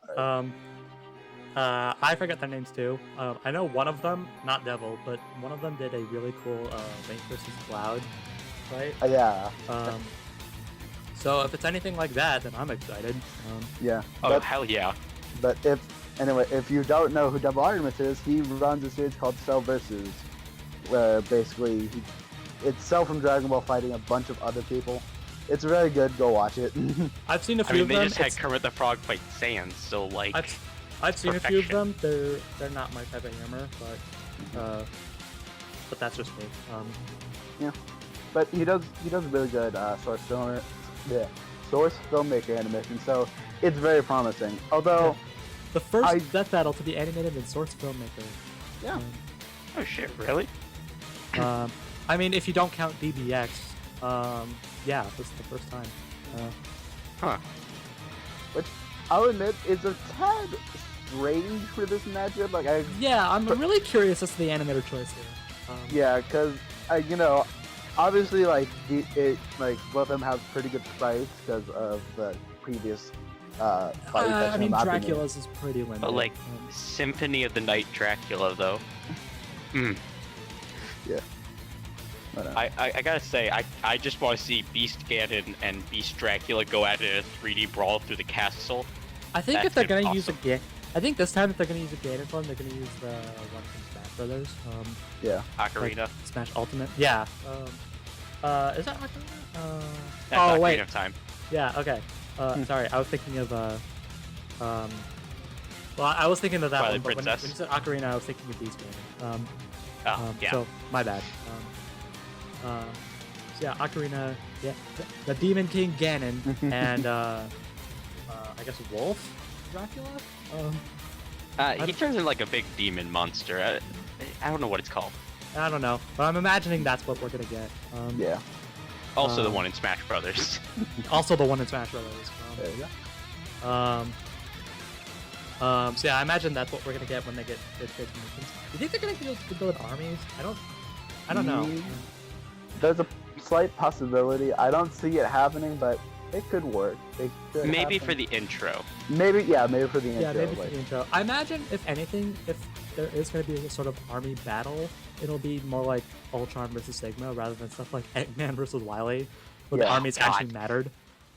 S1: I forget their names too. I know one of them, not Devil, but one of them did a really cool Link vs. Cloud, right?
S2: Yeah.
S1: So if it's anything like that, then I'm excited.
S2: Yeah.
S3: Oh, hell yeah.
S2: But if you don't know who Devil Artemis is, he runs a series called Cell Versus, where basically it's Cell from Dragon Ball fighting a bunch of other people. It's really good. Go watch it.
S1: I've seen a
S3: I
S1: few
S3: mean,
S1: of
S3: they
S1: them.
S3: just had Kermit the Frog fight Sans, so like.
S1: I've seen a few of them. They're not my type of humor, but that's just me.
S2: Yeah, but he does really good source filmmaker animation, so it's very promising. Although
S1: the first Death Battle to be animated in Source Filmmaker.
S2: Yeah.
S3: Oh shit! Really?
S1: I mean, if you don't count DBX, yeah, this is the first time.
S2: Which I'll admit is a tad strange for this matchup.
S1: I'm really curious as to the animator choice here.
S2: Yeah, because obviously both of them have pretty good sprites because of the previous fight.
S1: I mean, Dracula's is pretty limited.
S3: But like Symphony of the Night Dracula though.
S2: Yeah.
S3: I gotta say, I just want to see Beast Ganon and Beast Dracula go at it in a 3D brawl through the castle.
S1: I think if they're gonna use I think this time if they're gonna use a Ganon form, they're gonna use the one from Smash Brothers.
S2: Yeah.
S3: Ocarina.
S1: Like Smash Ultimate. Yeah. Is that Ocarina?
S3: That's Ocarina
S1: wait.
S3: of Time.
S1: Yeah. Okay. Sorry, I was thinking of well, I was thinking of that
S3: Twilight
S1: one, but when
S3: Princess.
S1: you said Ocarina, I was thinking of Beast Ganon.
S3: Yeah.
S1: So my bad. So yeah, Ocarina, yeah, the Demon King Ganon, and I guess Wolf Dracula.
S3: He turns into like a big demon monster. I don't know what it's called.
S1: I don't know, but I'm imagining that's what we're gonna get.
S2: Yeah.
S3: Also the one in Smash Brothers.
S1: Also the one in Smash Brothers.
S2: There you go.
S1: So yeah, I imagine that's what we're gonna get when they get big missions. Do you think they're gonna build armies? I don't know.
S2: There's a slight possibility. I don't see it happening, but it could work. It could
S3: Maybe
S2: happen.
S3: for the intro.
S2: Maybe for the intro.
S1: Yeah, maybe for
S2: like-
S1: the intro. I imagine, if anything, if there is going to be a sort of army battle, it'll be more like Ultron versus Sigma rather than stuff like Eggman versus Wily, where the
S2: Yeah.
S1: armies
S3: God.
S1: actually mattered.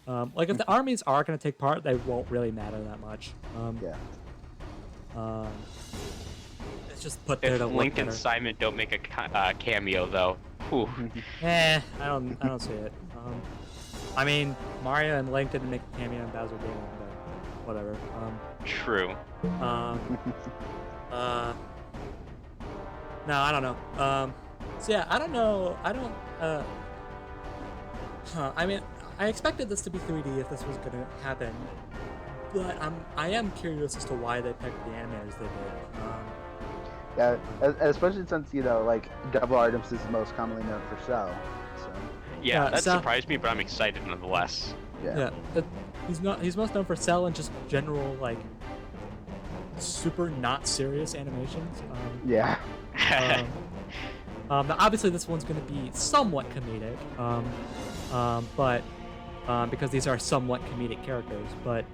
S1: Like, if the armies are going to take part, they won't really matter that much.
S2: Yeah.
S1: It's just put there
S3: If
S1: to look
S3: Link and
S1: better.
S3: Simon don't make a cameo, though, whew.
S1: I don't see it. I mean, Mario and Link didn't make a cameo in Bowser Game, but whatever.
S3: True.
S1: No, I don't know. So yeah, I don't know. I mean, I expected this to be 3D if this was gonna happen, but I am curious as to why they picked the animators they did.
S2: Yeah, especially since like Devil Artemis is most commonly known for Cell. So
S3: Yeah, that
S1: so-
S3: surprised me, but I'm excited nonetheless.
S2: yeah.
S1: He's most known for Cell and just general like super not serious animations.
S2: Yeah.
S1: Now obviously this one's going to be somewhat comedic, but because these are somewhat comedic characters, but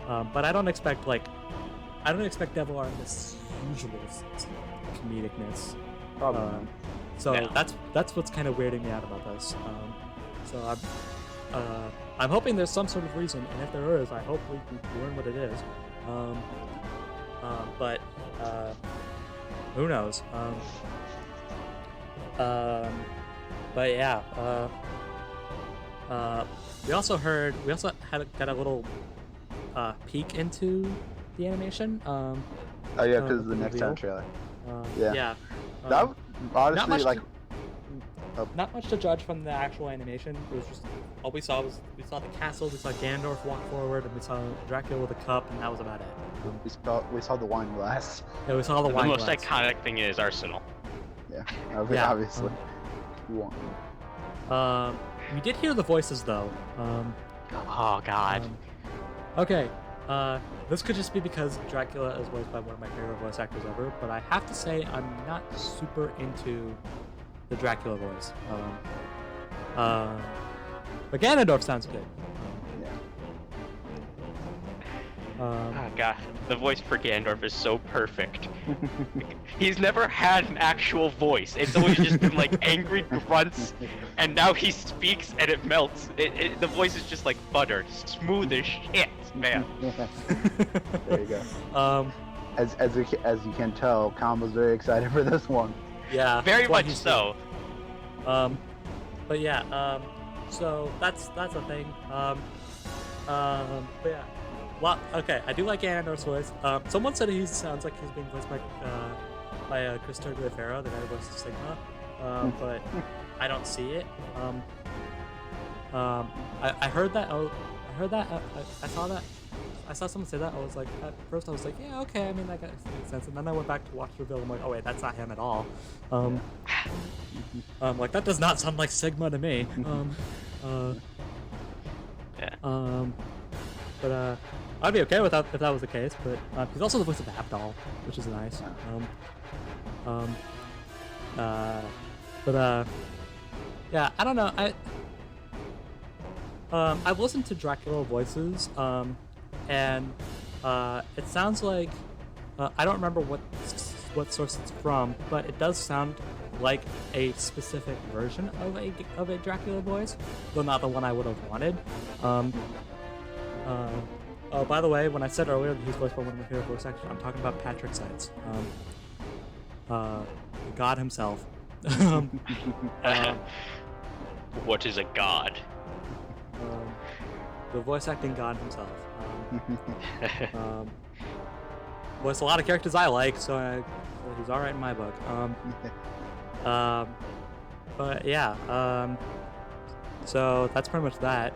S1: I don't expect Devil Artemis' usual comedicness.
S2: Probably.
S1: So
S3: No.
S1: that's what's kind of weirding me out about this. So I'm hoping there's some sort of reason, and if there is, I hope we learn what it is. But who knows? But yeah. We also got a little peek into the animation.
S2: Oh yeah, because
S1: with
S2: the
S1: the
S2: next
S1: reveal.
S2: time trailer.
S1: Yeah.
S2: Yeah. That honestly
S1: much
S2: like.
S1: Not much to judge from the actual animation. It was just all we saw the castle, we saw Ganondorf walk forward, and we saw Dracula with a cup, and that was about it.
S2: We saw the wine glass.
S1: Yeah, we saw the
S3: The
S1: wine
S3: most
S1: glass.
S3: iconic thing is Arsenal.
S2: Yeah.
S1: Yeah.
S2: Obviously.
S1: We did hear the voices though.
S3: Oh God.
S1: Okay. This could just be because Dracula is voiced by one of my favorite voice actors ever, but I have to say I'm not super into the Dracula voice. But Ganondorf sounds good.
S3: Oh God, the voice for Ganondorf is so perfect. He's never had an actual voice. It's always just been like angry grunts, and now he speaks and it melts. The voice is just like butter, smooth as shit, man.
S2: There you go. As you can tell, Khan was very excited for this one.
S1: Yeah,
S3: Very
S1: that's why
S3: much
S1: he's
S3: so.
S1: here. But yeah, so that's a thing. But yeah. Well, okay, I do like Ganondorf's voice. Someone said he sounds like he's being voiced by Christopher Guerrero, the guy who voices Sigma. But I don't see it. I heard that. I saw that. I saw someone say that. I was like, at first I was like, yeah, okay. I mean, that makes sense. And then I went back to watch the reveal. I'm like, oh wait, that's not him at all. Like that does not sound like Sigma to me.
S3: Yeah.
S1: But I'd be okay with that if that was the case. But he's also the voice of Abdal, which is nice. Yeah, I don't know. I've listened to Dracula voices, and it sounds like I don't remember what source it's from, but it does sound like a specific version of a Dracula voice, though not the one I would have wanted. Oh, by the way, when I said earlier that he's voiced by one of my favorite voice actors, I'm talking about Patrick Seitz, God himself.
S3: What is a god?
S1: The voice acting god himself. Voiced a lot of characters I like, so he's all right in my book. But yeah, so that's pretty much that.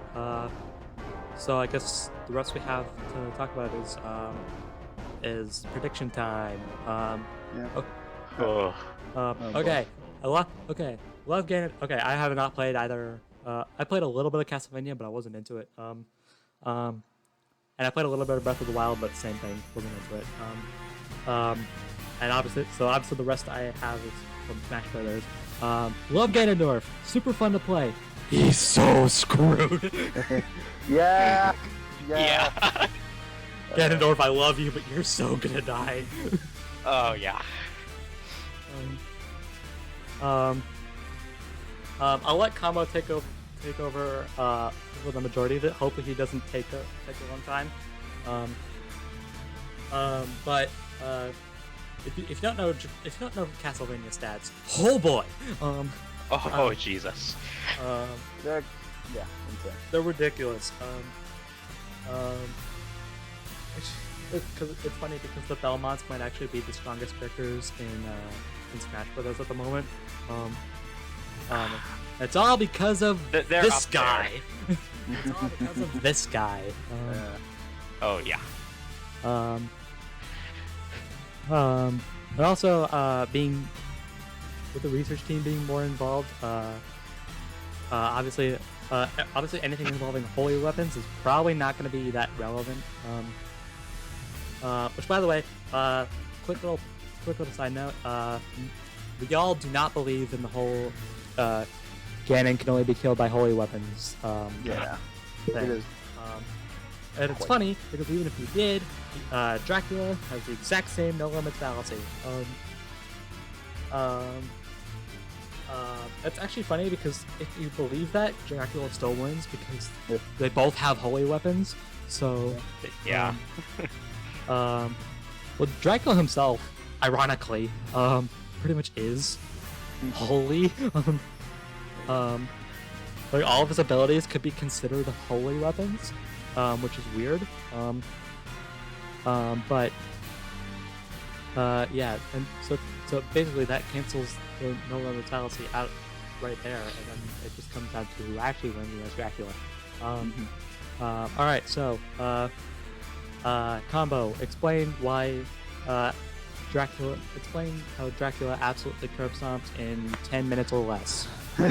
S1: So I guess the rest we have to talk about is prediction time.
S2: Yeah.
S3: Oh.
S2: boy.
S1: Okay. Love Ganon. Okay, I have not played either. I played a little bit of Castlevania, but I wasn't into it. And I played a little bit of Breath of the Wild, but same thing, wasn't into it. And obviously the rest I have is from Smash Brothers. Love Ganondorf, super fun to play. He's so screwed.
S2: Yeah.
S1: Ganondorf, I love you, but you're so gonna die.
S3: Oh yeah.
S1: I'll let Combo take over for the majority of it. Hopefully he doesn't take a long time. But if you don't know Castlevania stats, oh boy.
S3: Jesus.
S2: They're, insane.
S1: They're ridiculous. It's funny because the Belmonts might actually be the strongest characters in Smash Brothers at the moment. It's all because of this guy. It's all because of this guy.
S3: Oh yeah.
S1: And also being with the research team being more involved. Obviously anything involving holy weapons is probably not going to be that relevant. Which, by the way, quick little side note. We all do not believe in the whole Ganon can only be killed by holy weapons.
S2: Yeah.
S1: Thing.
S2: It is.
S1: And it's funny because even if we did, Dracula has the exact same no limit fallacy. It's actually funny because if you believe that, Dracula still wins because they both have holy weapons. So
S3: Yeah.
S1: well, Dracula himself, ironically, pretty much is holy. Like all of his abilities could be considered holy weapons, which is weird. But yeah, and so basically that cancels the no limit fallacy out right there, and then it just comes down to who actually wins against Dracula. All right, so Combo, explain why Dracula. Explain how Dracula absolutely curb stomps in 10 minutes or less.
S3: All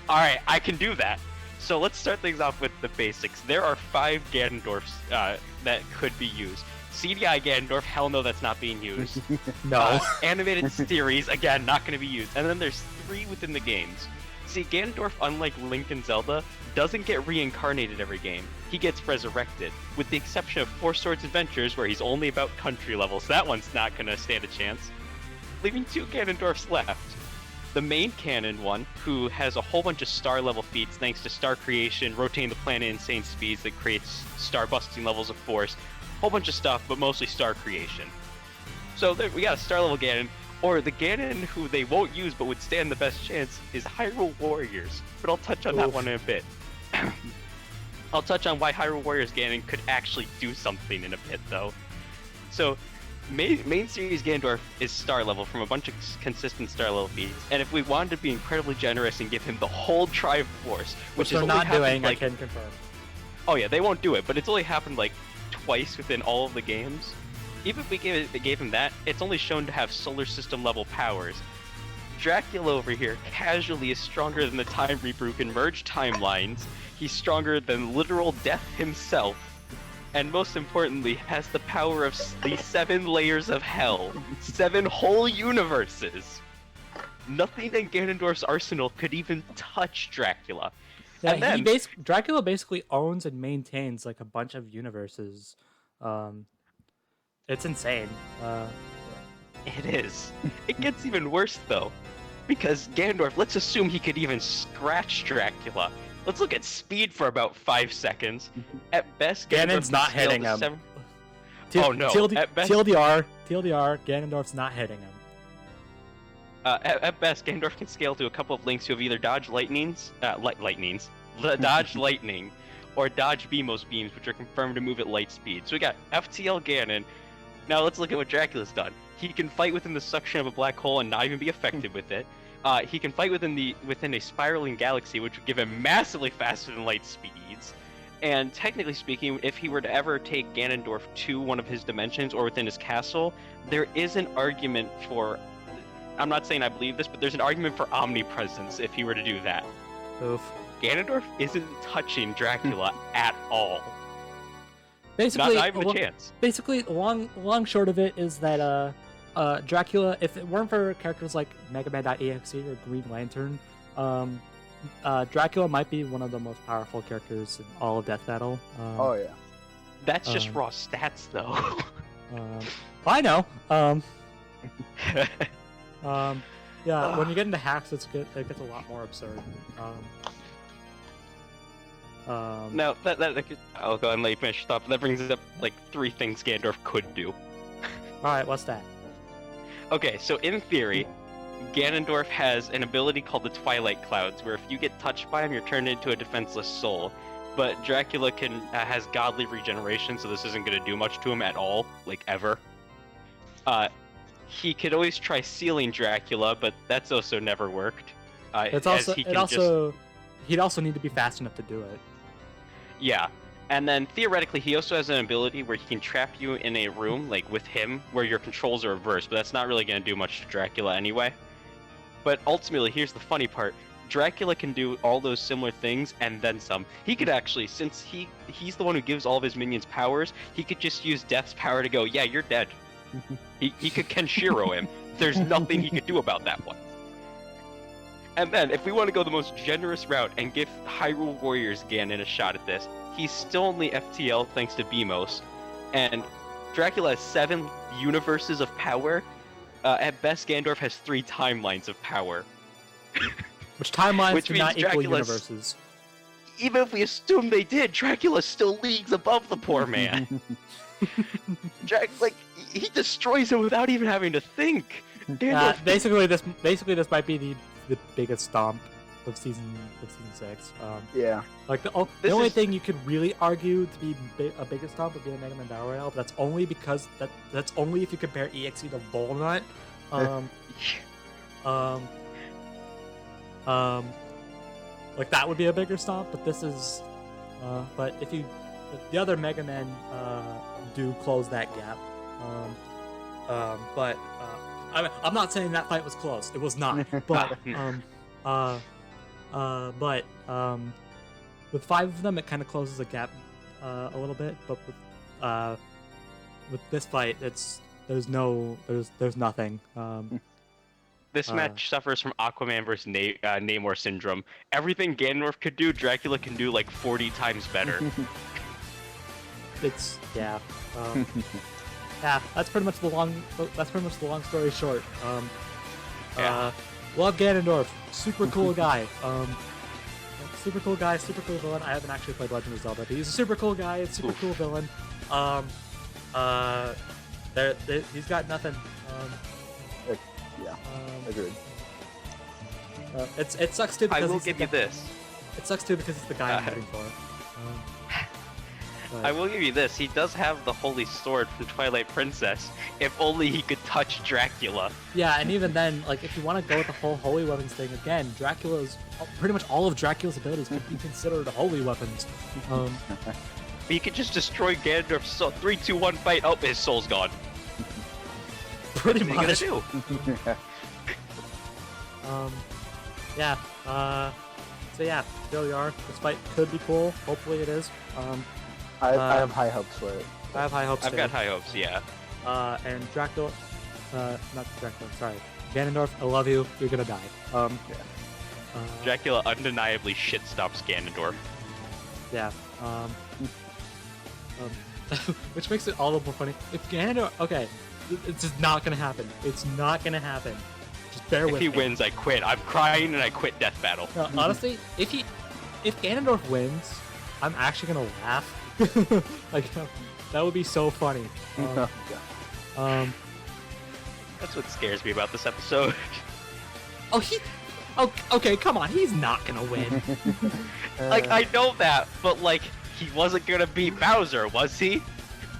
S3: right, I can do that. So let's start things off with the basics. There are 5 Ganondorfs that could be used. CDI Ganondorf, hell no, that's not being used.
S1: No.
S3: Animated series, again, not going to be used. And then there's 3 within the games. See, Ganondorf, unlike Link and Zelda, doesn't get reincarnated every game. He gets resurrected, with the exception of 4 Swords Adventures, where he's only about country level, so that one's not going to stand a chance. Leaving 2 Ganondorfs left. The main canon one, who has a whole bunch of star level feats thanks to star creation, rotating the planet at insane speeds that creates star busting levels of force, whole bunch of stuff, but mostly star creation. So there, we got a star level Ganon, or the Ganon who they won't use but would stand the best chance is Hyrule Warriors, but I'll touch on that one in a bit. I'll touch on why Hyrule Warriors Ganon could actually do something in a bit though. So main series Ganondorf is star level from a bunch of consistent star level feats, and if we wanted to be incredibly generous and give him the whole Triforce, which is
S1: they're not doing,
S3: like,
S1: I can confirm.
S3: Oh yeah, they won't do it, but it's only happened like twice within all of the games. Even if we gave him that, it's only shown to have solar system level powers. Dracula over here casually is stronger than the Time Reaper who can merge timelines. He's stronger than literal death himself. And most importantly, has the power of the 7 layers of hell. 7 whole universes. Nothing in Ganondorf's arsenal could even touch Dracula.
S1: Yeah,
S3: and then,
S1: Dracula basically owns and maintains like a bunch of universes. It's insane.
S3: It is. It gets even worse though. Because Ganondorf, let's assume he could even scratch Dracula. Let's look at speed for about 5 seconds. At best,
S1: Ganon's
S3: Ganondorf
S1: not
S3: can scale
S1: hitting
S3: to
S1: him.
S3: 7... Oh no, at best...
S1: TLDR, Ganondorf's not hitting him.
S3: At best, Ganondorf can scale to a couple of Links who have either dodged dodge lightning, or dodge Beamos beams, which are confirmed to move at light speed. So we got FTL Ganon. Now let's look at what Dracula's done. He can fight within the suction of a black hole and not even be affected with it. He can fight within a spiraling galaxy, which would give him massively faster than light speeds. And technically speaking, if he were to ever take Ganondorf to one of his dimensions or within his castle, there is an argument for I'm not saying I believe this, but there's an argument for omnipresence if he were to do that.
S1: Oof.
S3: Ganondorf isn't touching Dracula at all.
S1: Basically,
S3: Not even a chance.
S1: Basically, long short of it is that Dracula, if it weren't for characters like Mega Man.exe or Green Lantern, Dracula might be one of the most powerful characters in all of Death Battle.
S2: Oh yeah.
S3: That's just raw stats, though.
S1: I know. Yeah, when you get into hacks, it gets a lot more absurd.
S3: No, I'll go and let you finish your thought, but that brings up like 3 things Ganondorf could do.
S1: All right, what's that?
S3: Okay, so in theory, Ganondorf has an ability called the Twilight Clouds, where if you get touched by him, you're turned into a defenseless soul. But Dracula has godly regeneration, so this isn't going to do much to him at all, like ever. He could always try sealing Dracula, but that's also never worked.
S1: He'd also need to be fast enough to do it.
S3: Yeah, and then theoretically, he also has an ability where he can trap you in a room, like with him, where your controls are reversed, but that's not really going to do much to Dracula anyway. But ultimately, here's the funny part. Dracula can do all those similar things and then some. He could actually, since he's the one who gives all of his minions powers, he could just use Death's power to go, yeah, you're dead. he could Kenshiro him. There's nothing he could do about that one. And then, if we want to go the most generous route and give Hyrule Warriors Ganon a shot at this, he's still only FTL thanks to Beamos, and Dracula has 7 universes of power. At best, Ganondorf has 3 timelines of power.
S1: Which timelines do
S3: means
S1: not equal
S3: Dracula's-
S1: universes.
S3: Even if we assume they did, Dracula's still leagues above the poor man. He destroys him without even having to think. Ganondorf
S1: Basically, this might be the biggest stomp of season 6.
S2: Yeah.
S1: Like the only thing you could really argue to be a bigger stomp would be the Mega Man Battle Royale, but that's only because that's only if you compare EXE to Volnut. Like that would be a bigger stomp, but this is, but if the other Mega Men do close that gap. I'm not saying that fight was close. It was not. But with 5 of them, it kind of closes the gap a little bit. But with this fight, there's nothing.
S3: This match suffers from Aquaman versus Namor syndrome. Everything Ganondorf could do, Dracula can do like 40 times better.
S1: Yeah, that's pretty much the long story short. Love Ganondorf, super cool guy. Super cool guy, super cool villain. I haven't actually played Legend of Zelda, but he's a super cool guy, it's super cool villain. He's got nothing.
S2: Yeah, agreed.
S1: It sucks too. Because
S3: I will give you this.
S1: It sucks too because it's the guy I'm rooting for.
S3: I will give you this. He does have the Holy Sword from Twilight Princess. If only he could touch Dracula.
S1: Yeah, and even then, like, if you want to go with the whole holy weapons thing again, pretty much all of Dracula's abilities could be considered holy weapons.
S3: He could just destroy Ganondorf's soul. 3, 2, 1, fight. Oh, his soul's gone.
S1: Pretty
S3: What are
S1: much.
S3: you gonna do?
S1: Yeah. So yeah, there we are. This fight could be cool. Hopefully it is.
S2: I have high hopes for it.
S1: I have high hopes.
S3: I've got high hopes, yeah.
S1: And Dracula, not Dracula. Sorry, Ganondorf. I love you. You're gonna die.
S3: Dracula undeniably shit stops Ganondorf.
S1: Yeah. Which makes it all the more funny. If Ganondorf, okay, it's just not gonna happen. It's not gonna happen. Just bear with me.
S3: If he wins, I quit. I'm crying and I quit Death Battle.
S1: No, honestly, if Ganondorf wins, I'm actually gonna laugh. Like that would be so funny.
S3: That's what scares me about this episode.
S1: Okay, come on, he's not gonna win.
S3: Like, I know that, but like, he wasn't gonna beat Bowser, was he?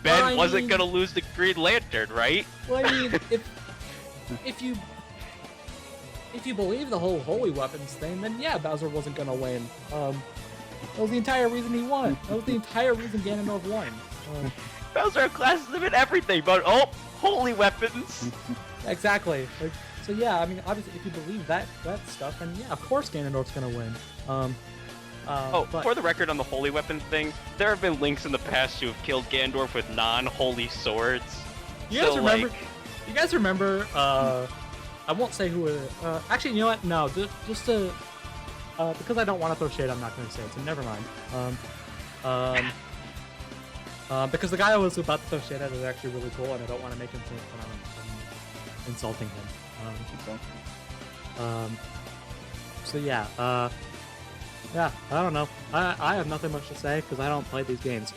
S3: Ben wasn't gonna lose the Green Lantern, right?
S1: Well, I mean, if you believe the whole holy weapons thing, then yeah, Bowser wasn't gonna win. That was the entire reason he won. That was the entire reason Ganondorf won.
S3: Bowser outclasses him in everything, but oh, holy weapons!
S1: Exactly. Like, So yeah, I mean, obviously, if you believe that stuff, then yeah, of course Ganondorf's gonna win. But
S3: For the record on the holy weapon thing, there have been links in the past who have killed Ganondorf with non-holy swords.
S1: you guys
S3: So,
S1: remember?
S3: like,
S1: You guys remember? I won't say who. Actually, you know what? No, just to because I don't want to throw shade, I'm not going to say it. So never mind. Because the guy I was about to throw shade at is actually really cool, and I don't want to make him think that I'm insulting him. So yeah, yeah, I don't know. I have nothing much to say because I don't play these games.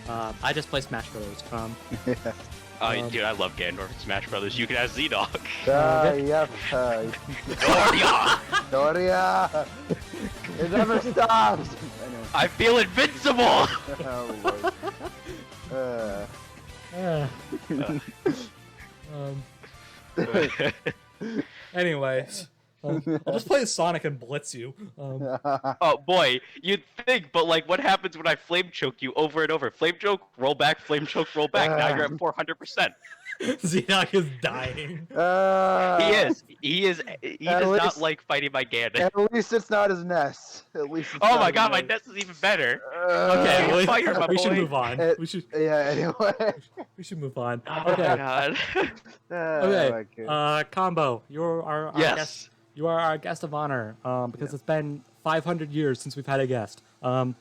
S1: I just play Smash Brothers.
S3: Dude, I love Ganondorf in Smash Brothers. You can ask ZDogg.
S2: Yep.
S3: Doria!
S2: Doria! It never stops! Anyway.
S3: I feel invincible!
S2: Oh, Lord.
S1: Anyways, I'll just play Sonic and blitz you.
S3: Oh boy, you'd think, but like, what happens when I flame choke you over and over? Flame choke, roll back, flame choke, roll back. Now you're at 400%.
S1: ZDogg is dying.
S3: He does not like fighting my Ganon.
S2: At least it's not his nest. At least it's
S3: Oh
S2: not
S3: my
S2: his
S3: god, my
S2: nest.
S3: nest is even better.
S1: Okay, well,
S3: fire, my
S1: we should
S3: boy.
S1: move on.
S2: Yeah, anyway.
S1: We should move on.
S3: Oh my
S1: Okay.
S3: god.
S1: Okay. Combo, you're our
S3: Yes.
S1: guest. You are our guest of honor. Because it's been 500 years since we've had a guest. So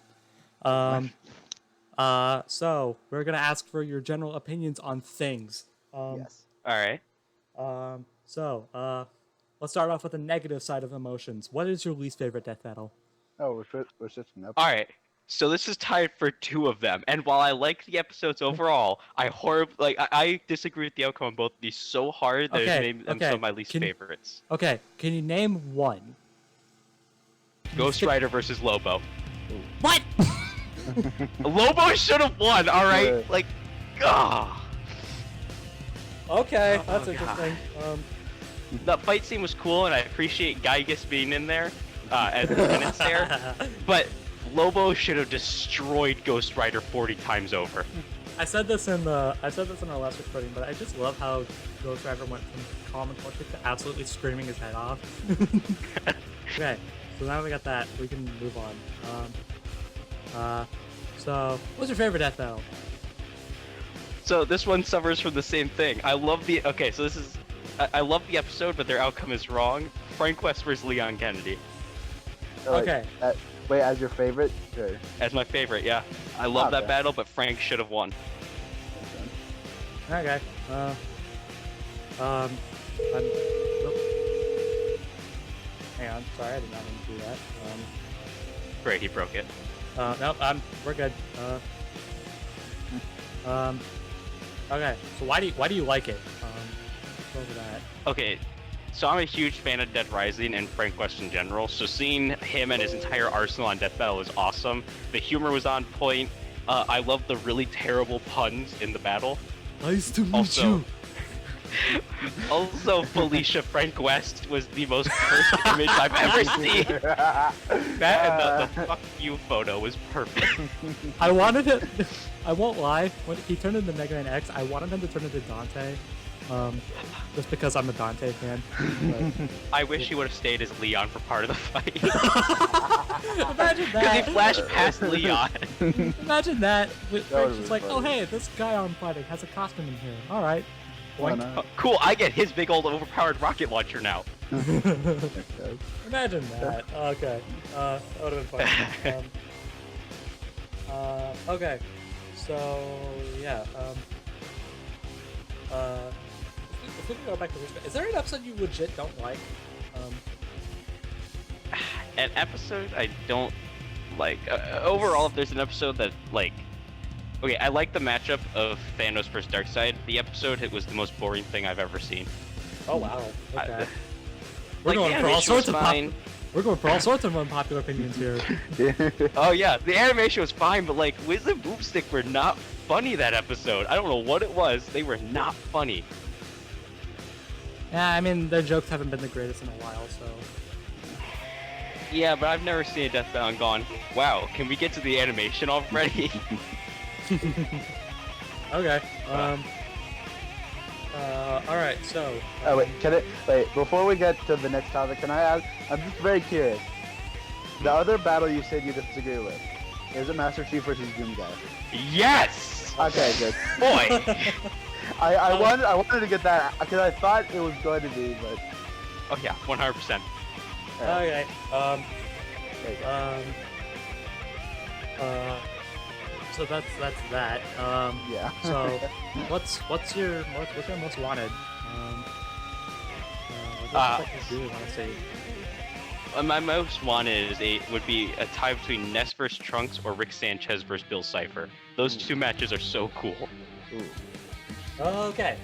S1: we're gonna ask for your general opinions on things.
S2: Yes.
S3: Alright.
S1: Let's start off with the negative side of emotions. What is your least favorite death battle?
S2: Oh, we're switching up.
S3: Alright. So this is tied for 2 of them, and while I like the episodes overall, I disagree with the outcome of both of these so hard that
S1: Okay,
S3: it made them
S1: okay.
S3: some of my least favorites.
S1: Okay, can you name one?
S3: Ghost Rider versus Lobo.
S1: What?
S3: Lobo should have won, alright?
S2: Yeah.
S3: Like, ah.
S1: Okay,
S3: Oh,
S1: that's
S3: God.
S1: interesting.
S3: The fight scene was cool, and I appreciate Gygus being in there as the penance there. But Lobo should have destroyed Ghost Rider 40 times over.
S1: I said this in our last recording, but I just love how Ghost Rider went from calm and collected to absolutely screaming his head off. Okay, so now we got that. We can move on. So what's your favorite death battle?
S3: So this one suffers from the same thing. I love the I love the episode, but their outcome is wrong. Frank West versus Leon Kennedy.
S1: Okay.
S2: Wait, as your favorite? Sure.
S3: As my favorite, yeah. I love that
S2: Okay.
S3: battle, but Frank should have won.
S1: Okay. Hang on. Sorry, I did not mean to do that.
S3: Great, he broke it.
S1: Nope. We're good. Okay. So why do you like it? Go over that.
S3: Okay, so I'm a huge fan of Dead Rising and Frank West in general, so seeing him and his entire arsenal on Death Battle was awesome. The humor was on point. I love the really terrible puns in the battle.
S1: Nice to meet
S3: Also, also, Felicia Frank West was the most cursed image I've ever seen. That and the fuck you photo was perfect.
S1: I wanted it. I won't lie. When he turned into Mega Man X, I wanted him to turn into Dante. Just because I'm a Dante fan.
S3: I wish he would have stayed as Leon for part of the fight.
S1: Imagine
S3: Because he
S1: that.
S3: flashed past Leon.
S1: Imagine that. With
S2: That would've
S1: just
S2: been
S1: like, oh
S2: funny.
S1: hey, this guy I'm fighting has a costume in here. All right.
S2: Why
S1: Boink.
S2: not?
S3: Cool, I get his big old overpowered rocket launcher now.
S1: Imagine that. Okay. That would have been fun. Okay. So yeah. If we can go back to this, is there an episode you legit don't like?
S3: An episode I don't like. Overall, if there's an episode that, like... Okay, I like the matchup of Thanos versus Darkseid. The episode, it was the most boring thing I've ever seen.
S1: Oh wow. Okay.
S3: Like,
S1: We're going
S3: the
S1: for all
S3: animation
S1: sorts
S3: was
S1: of
S3: fine.
S1: We're going for all sorts of unpopular opinions here.
S3: Oh yeah, the animation was fine, but like, Wiz and Boomstick were not funny that episode. I don't know what it was. They were not funny.
S1: Yeah, I mean their jokes haven't been the greatest in a while, so.
S3: Yeah, but I've never seen a Death Battle and gone, wow, can we get to the animation already?
S1: Okay. All right. So.
S2: Oh wait, wait before we get to the next topic? Can I ask? I'm just very curious. The other battle you said you disagree with, is it Master Chief versus Doom Guy?
S3: Yes.
S2: Okay, good.
S3: Boy.
S2: I wanted to get that because I thought it was going to be, but
S3: Oh yeah, 100%.
S1: Okay.
S2: There you go.
S1: So that's that.
S2: Yeah.
S1: So what's your most wanted? What do you want to say?
S3: My most wanted would be a tie between Ness versus Trunks or Rick Sanchez versus Bill Cipher. Those two matches are so cool.
S2: Ooh.
S1: Okay.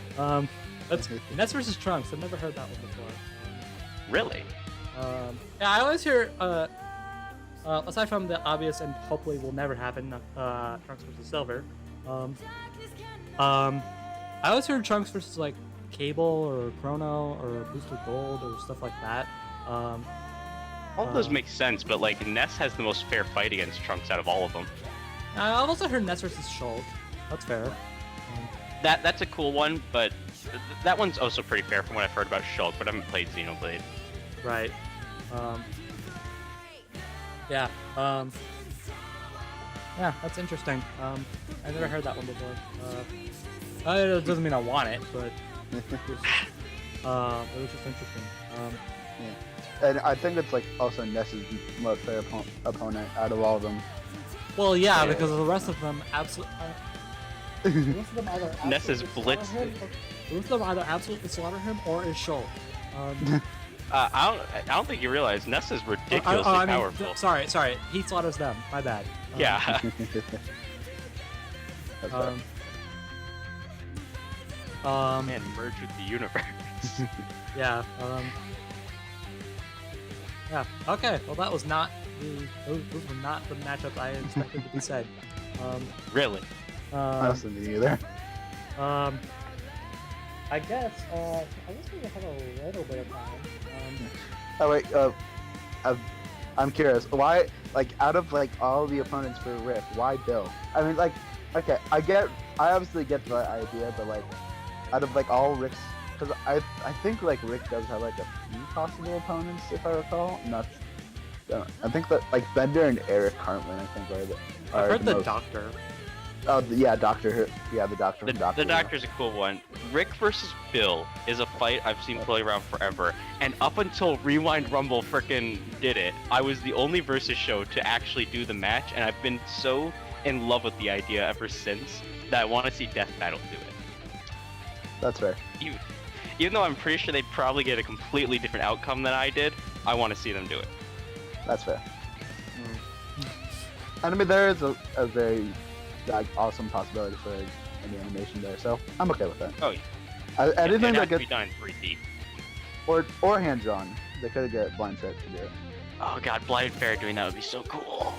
S1: That's Ness versus Trunks. I've never heard that one before.
S3: Really?
S1: Yeah, I always hear aside from the obvious and hopefully will never happen, Trunks versus Silver. I always hear Trunks versus like Cable or Chrono or Booster Gold or stuff like that.
S3: All of those make sense, but like Ness has the most fair fight against Trunks out of all of them.
S1: I've also heard Ness versus Schultz. That's fair.
S3: That's a cool one, but that one's also pretty fair from what I've heard about Shulk, but I haven't played Xenoblade.
S1: Right. Yeah. Yeah, that's interesting. I never heard that one before. It doesn't mean I want it, but it was just interesting.
S2: Yeah. And I think it's like also Ness's most fair opponent out of all of them.
S1: Well, yeah, because the rest of them absolutely.
S3: Ness is blitzed.
S1: The rest of them either absolutely slaughter him or is Schultz.
S3: I don't think you realize Ness is ridiculously powerful.
S1: Sorry, he slaughters them. My bad.
S3: Yeah.
S2: That's right.
S3: Man, merge with the universe.
S1: Yeah. Yeah. Okay. Well, that was not those were not the matchups I expected to be said.
S3: Really?
S2: Honestly, me either.
S1: I guess we have a little bit of time.
S2: Oh wait, I'm curious. Why, like, out of like all the opponents for Rick, why Bill? I mean, like, okay, I obviously get the idea, but like, out of like all Rick's, because I think like Rick does have like a few possible opponents if I recall. Not, I think that like Bender and Eric Cartman, I think
S1: I've heard the
S2: most...
S1: Doctor.
S2: Oh yeah, Doctor. Yeah, the Doctor.
S3: The Doctor's a cool one. Rick versus Bill is a fight I've seen play around forever, and up until Rewind Rumble frickin' did it, I was the only Versus show to actually do the match, and I've been so in love with the idea ever since that I want to see Death Battle do it.
S2: That's fair.
S3: Even though I'm pretty sure they'd probably get a completely different outcome than I did, I want to see them do it.
S2: That's fair. And I mean, there is a very like awesome possibility for any animation there, so I'm okay with that.
S3: Oh yeah.
S2: Anything that
S3: be
S2: gets
S3: done in 3D.
S2: or hand drawn, they could get Blind Fair to do it.
S3: Oh god, Blind Fair doing that would be so cool.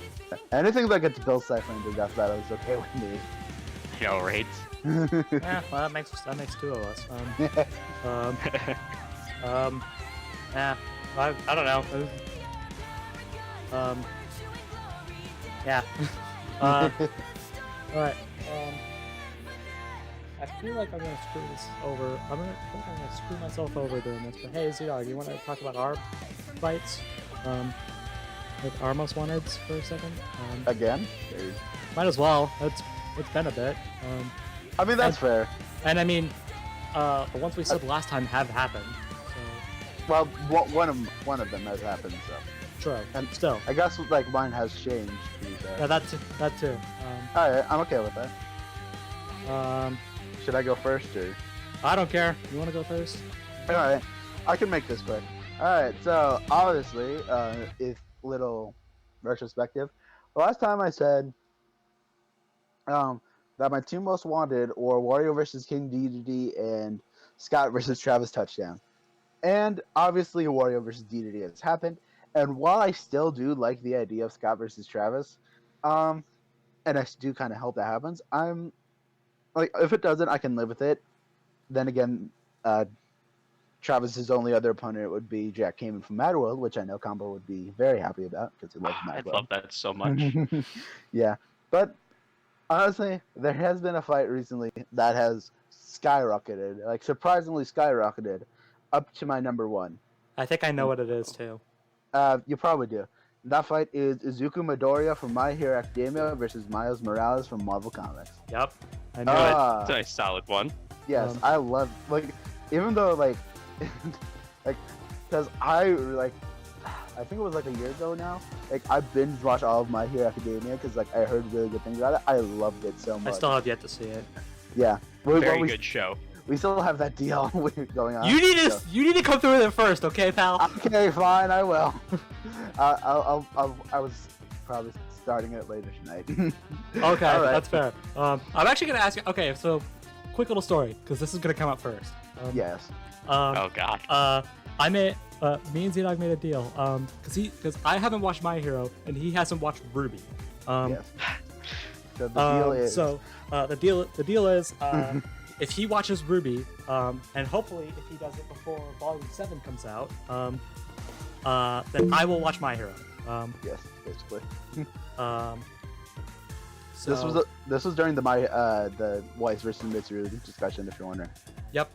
S2: Anything that gets Bill Cipher into Death Battle is okay with me.
S3: You know, right?
S1: Yeah, well, that makes two of us. Yeah, I don't know. Yeah. Alright, I feel like I'm gonna screw this over. I'm gonna screw myself over doing this, but hey, ZDogg, you wanna talk about our fights? With our most wanteds for a second?
S2: Again?
S1: Might as well. It's been a bit.
S2: I mean, that's fair.
S1: And I mean, the ones we said last time have happened. So.
S2: Well, one of them has happened, so.
S1: True.
S2: And
S1: still.
S2: I guess like mine has changed. To be fair.
S1: Yeah, that too.
S2: Alright, I'm okay with that. Should I go first or?
S1: I don't care. You want to go first?
S2: Alright, I can make this quick. Alright, so obviously, if little retrospective, the last time I said that my two most wanted were Wario versus King Dedede and Scott versus Travis Touchdown. And obviously Wario versus Dedede has happened. And while I still do like the idea of Scott versus Travis, and I do kind of hope that happens, I'm like, if it doesn't, I can live with it. Then again, Travis's only other opponent would be Jack Kamen from Mad World, which I know Combo would be very happy about because he loves Mad World.
S3: I love that so much.
S2: Yeah, but honestly, there has been a fight recently that has skyrocketed, like surprisingly skyrocketed, up to my number one.
S1: I think I know what it is too.
S2: You probably do. That fight is Izuku Midoriya from My Hero Academia versus Miles Morales from Marvel Comics.
S1: Yep. I knew it.
S3: It's a nice solid one.
S2: Yes, I love even though like because I think it was like a year ago now. Like I binge watched all of My Hero Academia because like I heard really good things about it. I loved it so
S1: I
S2: much.
S1: still have yet to see it.
S2: Yeah,
S3: Very good show.
S2: We still have that deal going on.
S1: You need to
S2: so.
S1: you need to come through with it first, okay, pal?
S2: Okay, fine, I will. I was probably starting it later tonight.
S1: Okay,
S2: All right.
S1: that's fair. I'm actually gonna ask you. Okay, so quick little story because this is gonna come up first.
S2: Yes.
S3: Oh God.
S1: I made me and ZDogg made a deal. Because I haven't watched My Hero and he hasn't watched Ruby.
S2: Yes. So the deal is.
S1: The deal is if he watches Ruby, and hopefully if he does it before Volume 7 comes out, then I will watch My Hero.
S2: Yes, basically.
S1: So,
S2: This was during the Weiss versus Mitsuru discussion, if you're wondering.
S1: Yep.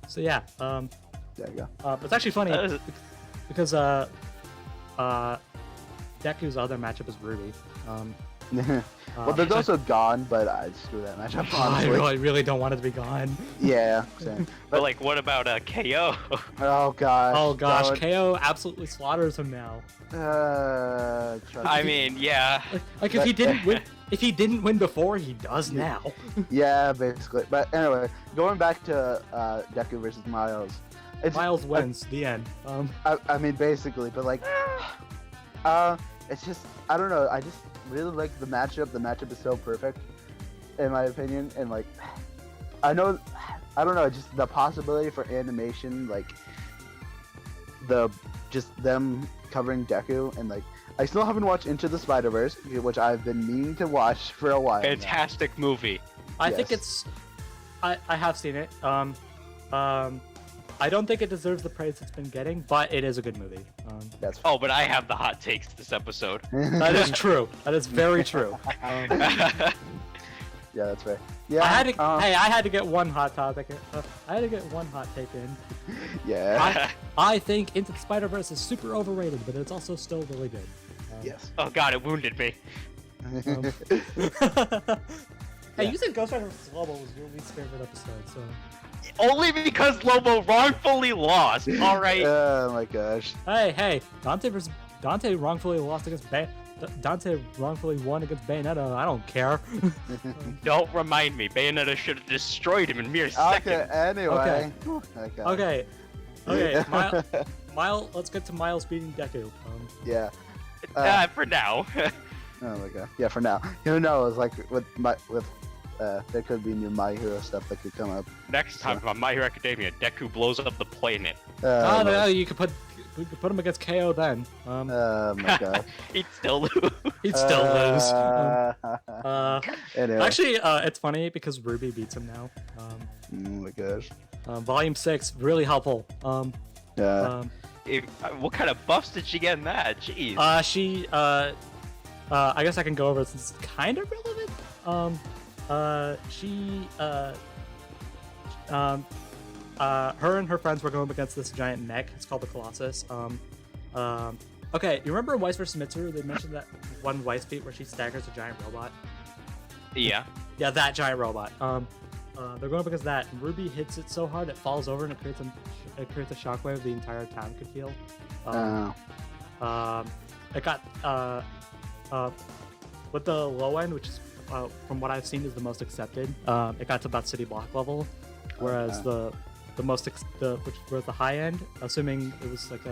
S1: So yeah.
S2: There you go.
S1: It's actually funny because Deku's other matchup is Ruby.
S2: Well, there's also Gone, but screw that matchup.
S1: I
S2: Honestly.
S1: really don't want it to be gone.
S2: Yeah, same.
S3: But like, what about KO?
S2: Oh gosh.
S1: Oh gosh,
S2: don't-
S1: KO absolutely slaughters him now.
S2: trust
S3: I
S2: me.
S3: mean, yeah.
S1: Like if he didn't win before, he does now.
S2: Yeah, basically. But anyway, going back to Deku versus Miles.
S1: Miles wins. The end.
S2: I mean, basically, but like, it's just I don't know. I just really like the matchup. The matchup is so perfect, in my opinion. And like, I don't know, just the possibility for animation, like just them covering Deku, and like I still haven't watched Into the Spider-Verse, which I've been meaning to watch for a while.
S3: Fantastic movie.
S1: I think
S2: Yes.
S1: it's. I have seen it. I don't think it deserves the praise it's been getting, but it is a good movie.
S2: That's
S3: Oh, but I have the hot takes this episode.
S1: That is true. That is very true.
S2: Yeah, that's right. Yeah,
S1: I had to get one hot topic. I had to get one hot take in.
S2: yeah.
S1: I think Into the Spider-Verse is super overrated, but it's also still really good.
S2: Yes.
S3: Oh God, it wounded me.
S1: Hey,
S2: Yeah.
S1: you said Ghost Rider vs. Lobo was your least favorite episode, so.
S3: Only because Lobo wrongfully lost. All right.
S2: Oh my gosh.
S1: Hey, Dante wrongfully lost against Dante wrongfully won against Bayonetta. I don't care.
S3: Don't remind me. Bayonetta should have destroyed him in mere
S2: Okay.
S3: seconds.
S2: Anyway.
S1: Okay. Miles. Let's get to Miles beating Deku.
S2: Yeah.
S3: For now.
S2: Oh my god. Yeah. For now. Who knows? Like there could be new My Hero stuff that could come up.
S3: Next time on My Hero Academia, Deku blows up the planet.
S1: No, you could put him against KO then.
S2: Oh my god.
S3: He'd still lose.
S1: He'd still lose.
S2: Anyway.
S1: Actually, it's funny because Ruby beats him now.
S2: Oh my gosh.
S1: Volume 6, really helpful.
S3: What kind of buffs did she get in that? Jeez.
S1: I guess I can go over it since it's kind of relevant. Her and her friends were going up against this giant mech. It's called the Colossus. Okay, you remember in Weiss vs. Mitsuru, they mentioned that one Weiss feat where she staggers a giant robot?
S3: Yeah.
S1: Yeah, that giant robot. They're going up against that, and Ruby hits it so hard it falls over and it creates a shockwave the entire town could feel. It got with the low end, which is from what I've seen is the most accepted. It got to about city block level, whereas the high end, assuming it was like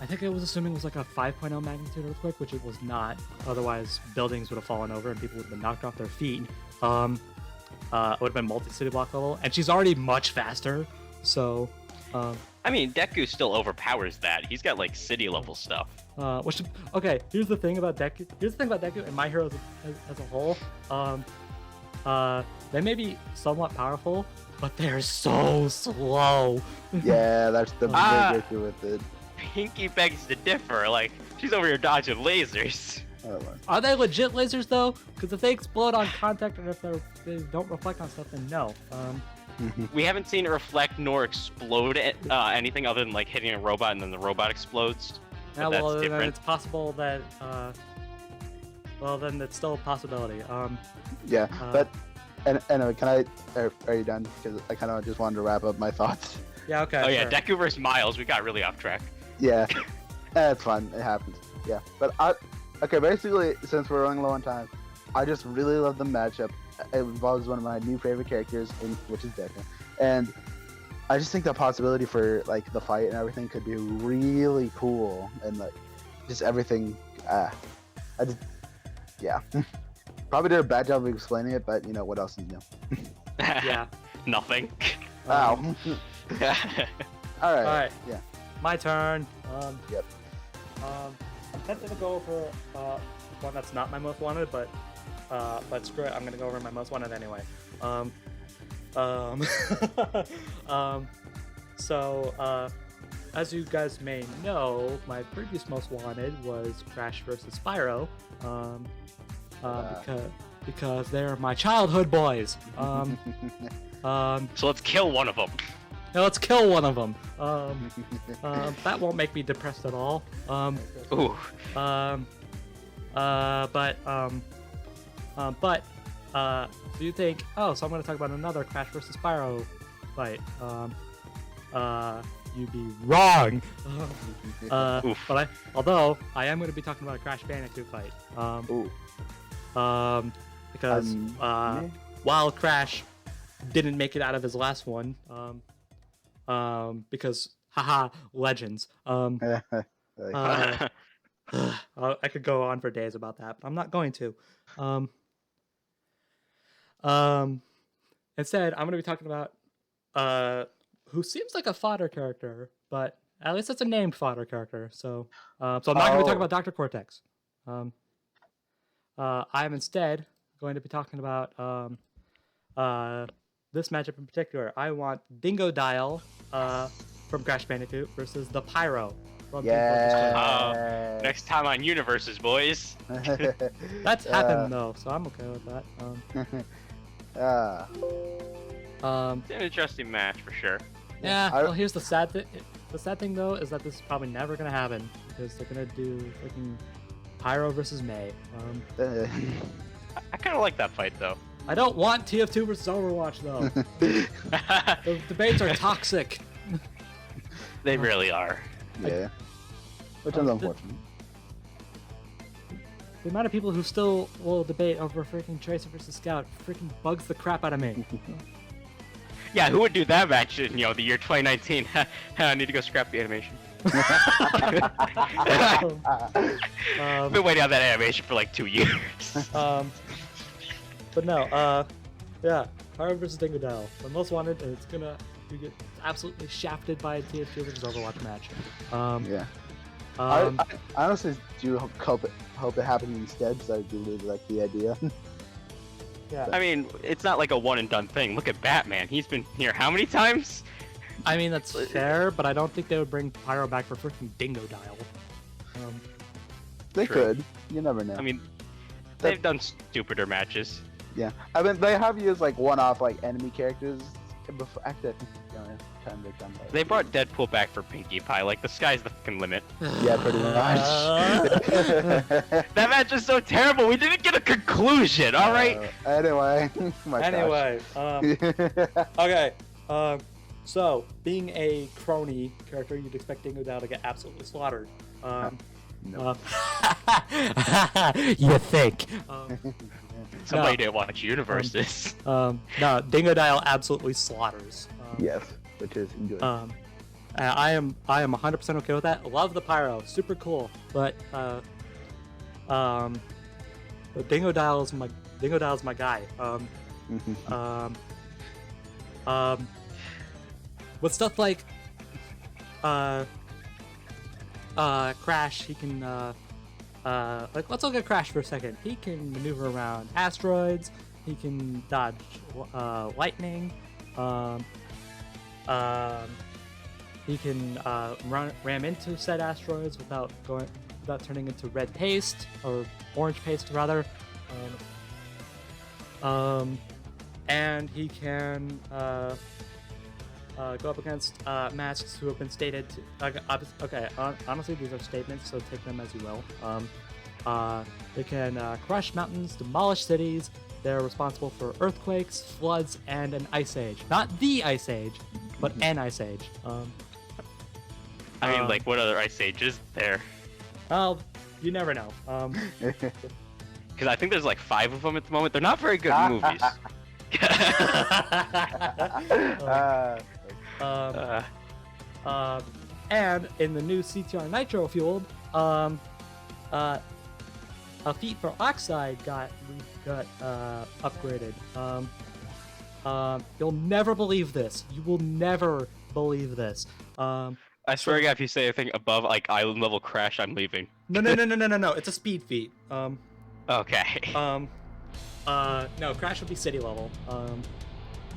S1: I think it was assuming it was like a 5.0 magnitude earthquake, which it was not. Otherwise, buildings would have fallen over and people would have been knocked off their feet. It would have been multi-city block level, and she's already much faster. So,
S3: I mean, Deku still overpowers that. He's got like city level stuff.
S1: Here's the thing about Deku. And My Hero as a whole. They may be somewhat powerful, but they're so slow.
S2: Yeah, that's the big issue with it.
S3: Pinky begs to differ. Like, she's over here dodging lasers.
S2: Oh, Lord.
S1: Are they legit lasers though? Because if they explode on contact and if they don't reflect on stuff, then no.
S3: We haven't seen it reflect nor explode anything other than like hitting a robot and then the robot explodes.
S1: Yeah,
S3: But
S1: well,
S3: that's
S1: then
S3: different.
S1: it's possible that. Well, then it's still a possibility.
S2: Yeah, but anyway, can I? Are you done? Because I kind of just wanted to wrap up my thoughts.
S1: Yeah. Okay.
S3: Oh yeah,
S1: sure.
S3: Deku versus Miles. We got really off track.
S2: Yeah, it's fun. It happens. Yeah, but okay. Basically, since we're running low on time, I just really love the matchup. It involves one of my new favorite characters, which is Deku, and I just think the possibility for like the fight and everything could be really cool, and like just everything. Yeah. Probably did a bad job of explaining it, but you know what else is new.
S1: Yeah.
S3: Nothing.
S2: Wow. All right.
S1: All right.
S2: Yeah.
S1: My turn.
S2: Yep.
S1: I'm tempted to go over one that's not my most wanted, but screw it. I'm gonna go over my most wanted anyway. So as you guys may know, my previous most wanted was Crash versus Spyro. Because they're my childhood boys.
S3: So let's kill one of them.
S1: Now let's kill one of them. That won't make me depressed at all.
S3: Ooh.
S1: Do you think? Oh, so I'm going to talk about another Crash versus Spyro fight. You'd be wrong. But although I am going to be talking about a Crash Bandicoot fight. Because while Crash didn't make it out of his last one, because haha, legends. I could go on for days about that, but I'm not going to. Instead, I'm going to be talking about who seems like a fodder character, but at least it's a named fodder character. So I'm not going to be talking about Dr. Cortex. I am instead going to be talking about this matchup in particular. I want Dingo Dial from Crash Bandicoot versus the Pyro from Team Fortress 2.
S3: Next time on Universes, boys.
S1: That's happened though, so I'm okay with that.
S3: It's an interesting match for sure.
S1: Yeah. Well, here's the sad thing. The sad thing though is that this is probably never gonna happen because they're gonna do freaking Pyro versus May.
S3: I kind of like that fight though.
S1: I don't want TF2 versus Overwatch though. The debates are toxic.
S3: They really are.
S2: Yeah. Which is unfortunate.
S1: The amount of people who still will debate over freaking Tracer versus Scout freaking bugs the crap out of me.
S3: Yeah, who would do that match in, the year 2019? I need to go scrap the animation. I've been waiting on that animation for like 2 years.
S1: But no, yeah, Pyro versus Dingo Dial. The most wanted, and it's gonna get absolutely shafted by a TF2 versus Overwatch match.
S2: Yeah. I honestly do hope it happens instead, because I do really like the idea.
S1: Yeah.
S3: I mean, it's not like a one and done thing. Look at Batman. He's been here how many times?
S1: I mean, that's fair, but I don't think they would bring Pyro back for freaking Dingo Dial.
S2: They
S3: True.
S2: could. You never know.
S3: I mean, they've done stupider matches.
S2: Yeah. I mean, they have used like one-off like enemy characters before. Actually, I think they've done that.
S3: They brought Deadpool back for Pinkie Pie. Like, the sky's the fucking limit.
S2: Yeah, pretty much.
S3: That match is so terrible. We didn't get a conclusion. All right.
S2: Anyway. My
S1: Anyway,
S2: gosh.
S1: okay. So being a crony character, you'd expect Dingo Dial to get absolutely slaughtered.
S2: No.
S1: You think?
S3: Somebody didn't watch Universes.
S1: No, Dingo Dial absolutely slaughters.
S2: Yes, which is good.
S1: I am 100% okay with that. Love the Pyro, super cool. But Dingo Dial's my guy. With stuff like Crash, he can let's look at Crash for a second. He can maneuver around asteroids. He can dodge lightning. He can ram into said asteroids without without turning into red paste or orange paste rather. And he can go up against masks who have been stated to, honestly these are statements, so take them as you will. They can crush mountains, demolish cities. They're responsible for earthquakes, floods, and an ice age. Not the ice age, but an ice age.
S3: I mean, like, what other ice age is there?
S1: Well, you never know.
S3: Because I think there's like 5 of them at the moment. They're not very good movies.
S1: And in the new CTR Nitro fueled, a feat for Oxide got upgraded. You'll never believe this. You will never believe this.
S3: I swear to God, if you say anything above like island level crash, I'm leaving.
S1: No. It's a speed feat.
S3: Okay.
S1: No, crash would be city level.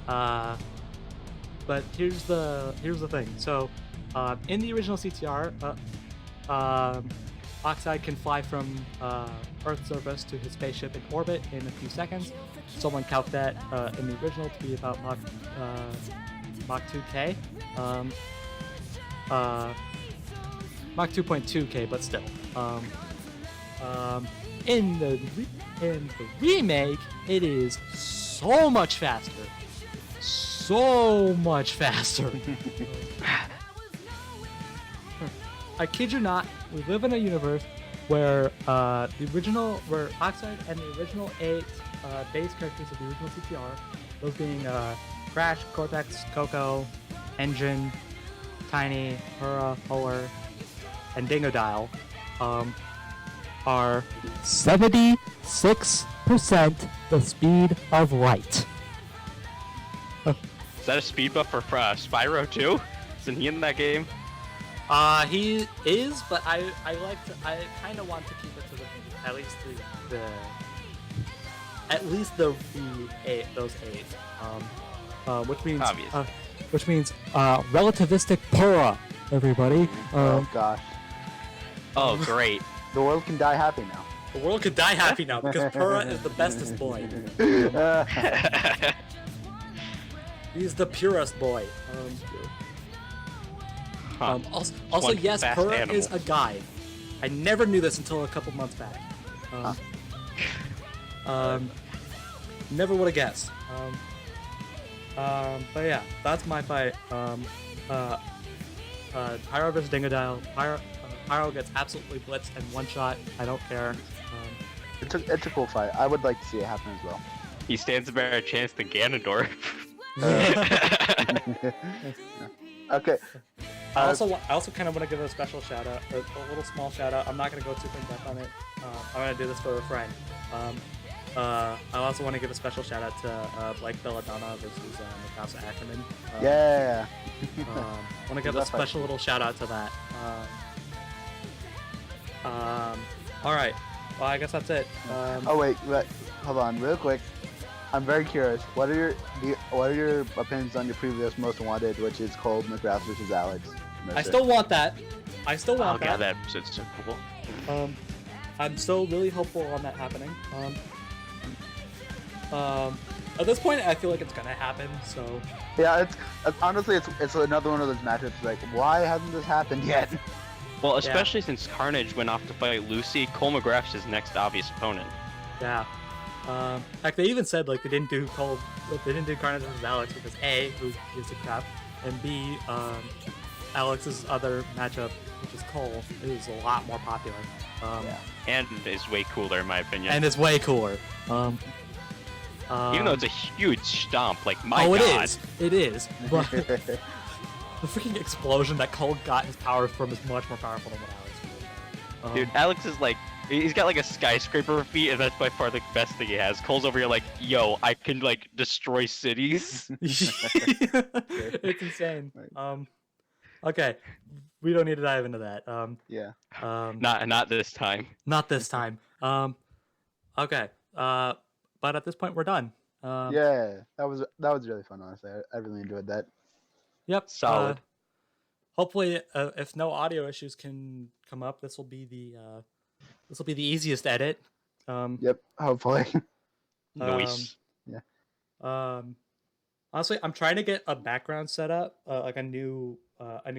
S1: But here's the thing. So, in the original CTR, Oxide can fly from Earth's surface to his spaceship in orbit in a few seconds. Someone calc that in the original to be about Mach 2k. Mach 2.2k, but still. In the remake, it is so much faster. So much faster. I kid you not, we live in a universe where where Oxide and the original 8 base characters of the original CTR, those being Crash, Cortex, Coco, Engine, Tiny, Hura, Polar, and Dingodile, are 76% the speed of light.
S3: Is that a speed buff for Spyro too? Isn't he in that game?
S1: He is, but I kind of want to keep it to those 8, which means relativistic Pura, everybody.
S2: Oh gosh.
S3: Oh great.
S2: The world can die happy now.
S1: The world could die happy now because Pura is the bestest boy. He's the purest boy. Also, yes, Pura is a guy. I never knew this until a couple months back. Never would have guessed. But yeah, that's my fight. Pyro versus Dingodile. Pyro gets absolutely blitzed and one shot. I don't care.
S2: It's a cool fight. I would like to see it happen as well.
S3: He stands a better chance than Ganondorf.
S2: Okay.
S1: I also kind of want to give a special shout out, a little small shout out. I'm not going to go super in depth on it. I'm going to do this for a friend. I also want to give a special shout out to Blake Belladonna versus Mikasa Ackerman.
S2: Yeah.
S1: I want to give a special little shout out to that. All right. Well, I guess that's it.
S2: Oh wait, hold on, real quick. I'm very curious. What are your opinions on your previous most wanted, which is Cole McGrath versus Alex?
S1: I still want that.
S3: Oh god, that episode's so cool.
S1: I'm still really hopeful on that happening. At this point, I feel like it's gonna happen. So
S2: yeah, it's honestly it's another one of those matchups. Like, why hasn't this happened yet?
S3: Well, especially since Carnage went off to fight Lucy, Cole McGrath's his next obvious opponent.
S1: Yeah. Like they even said like they didn't do Carnage versus Alex because A, who gives a crap, and B, Alex's other matchup, which is Cole, is a lot more popular.
S3: And is way cooler in my opinion.
S1: And is way cooler.
S3: Even though it's a huge stomp, like my god.
S1: It is. But the freaking explosion that Cole got his power from is much more powerful than what Alex did.
S3: Dude, Alex is like, he's got like a skyscraper feat, and that's by far the best thing he has. Cole's over here like, yo, I can like destroy cities.
S1: It's insane. Okay, we don't need to dive into that.
S2: Yeah.
S3: Not this time.
S1: Not this time. Okay. But at this point, we're done.
S2: Yeah, that was really fun. Honestly, I really enjoyed that.
S1: Yep.
S3: Solid.
S1: hopefully, if no audio issues can come up, this will be the easiest edit.
S2: Yep. Hopefully.
S3: Noise.
S2: Yeah.
S1: Honestly, I'm trying to get a background set up, like a new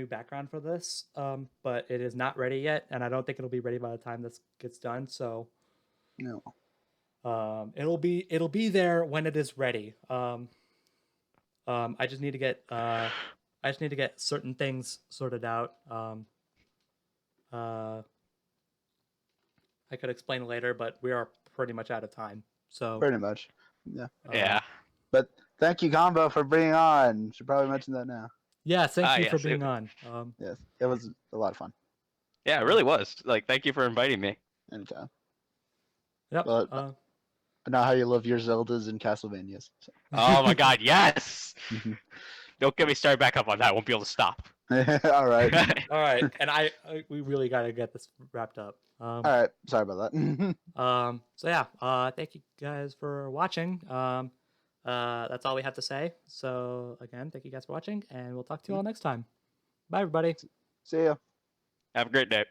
S1: background for this, but it is not ready yet, and I don't think it'll be ready by the time this gets done. So,
S2: No.
S1: it'll be there when it is ready. I just need to get certain things sorted out. I could explain later, but we are pretty much out of time. So
S2: Pretty much. Yeah.
S3: Yeah.
S2: But thank you, Combo, for being on. Should probably mention that now.
S1: yeah, thank you for
S3: yes,
S1: being on.
S2: Yes, it was a lot of fun.
S3: Yeah, it really was. Like, thank you for inviting me.
S2: Anytime.
S1: Yep.
S2: But I know how you love your Zeldas and Castlevanias. So.
S3: Oh my God, yes! Don't get me started back up on that. I won't be able to stop.
S2: All right.
S1: All right, and we really got to get this wrapped up.
S2: All right. Sorry about that.
S1: So yeah, thank you guys for watching. That's all we have to say. So again, thank you guys for watching, and we'll talk to you all next time. Bye, everybody.
S2: See ya.
S3: Have a great day.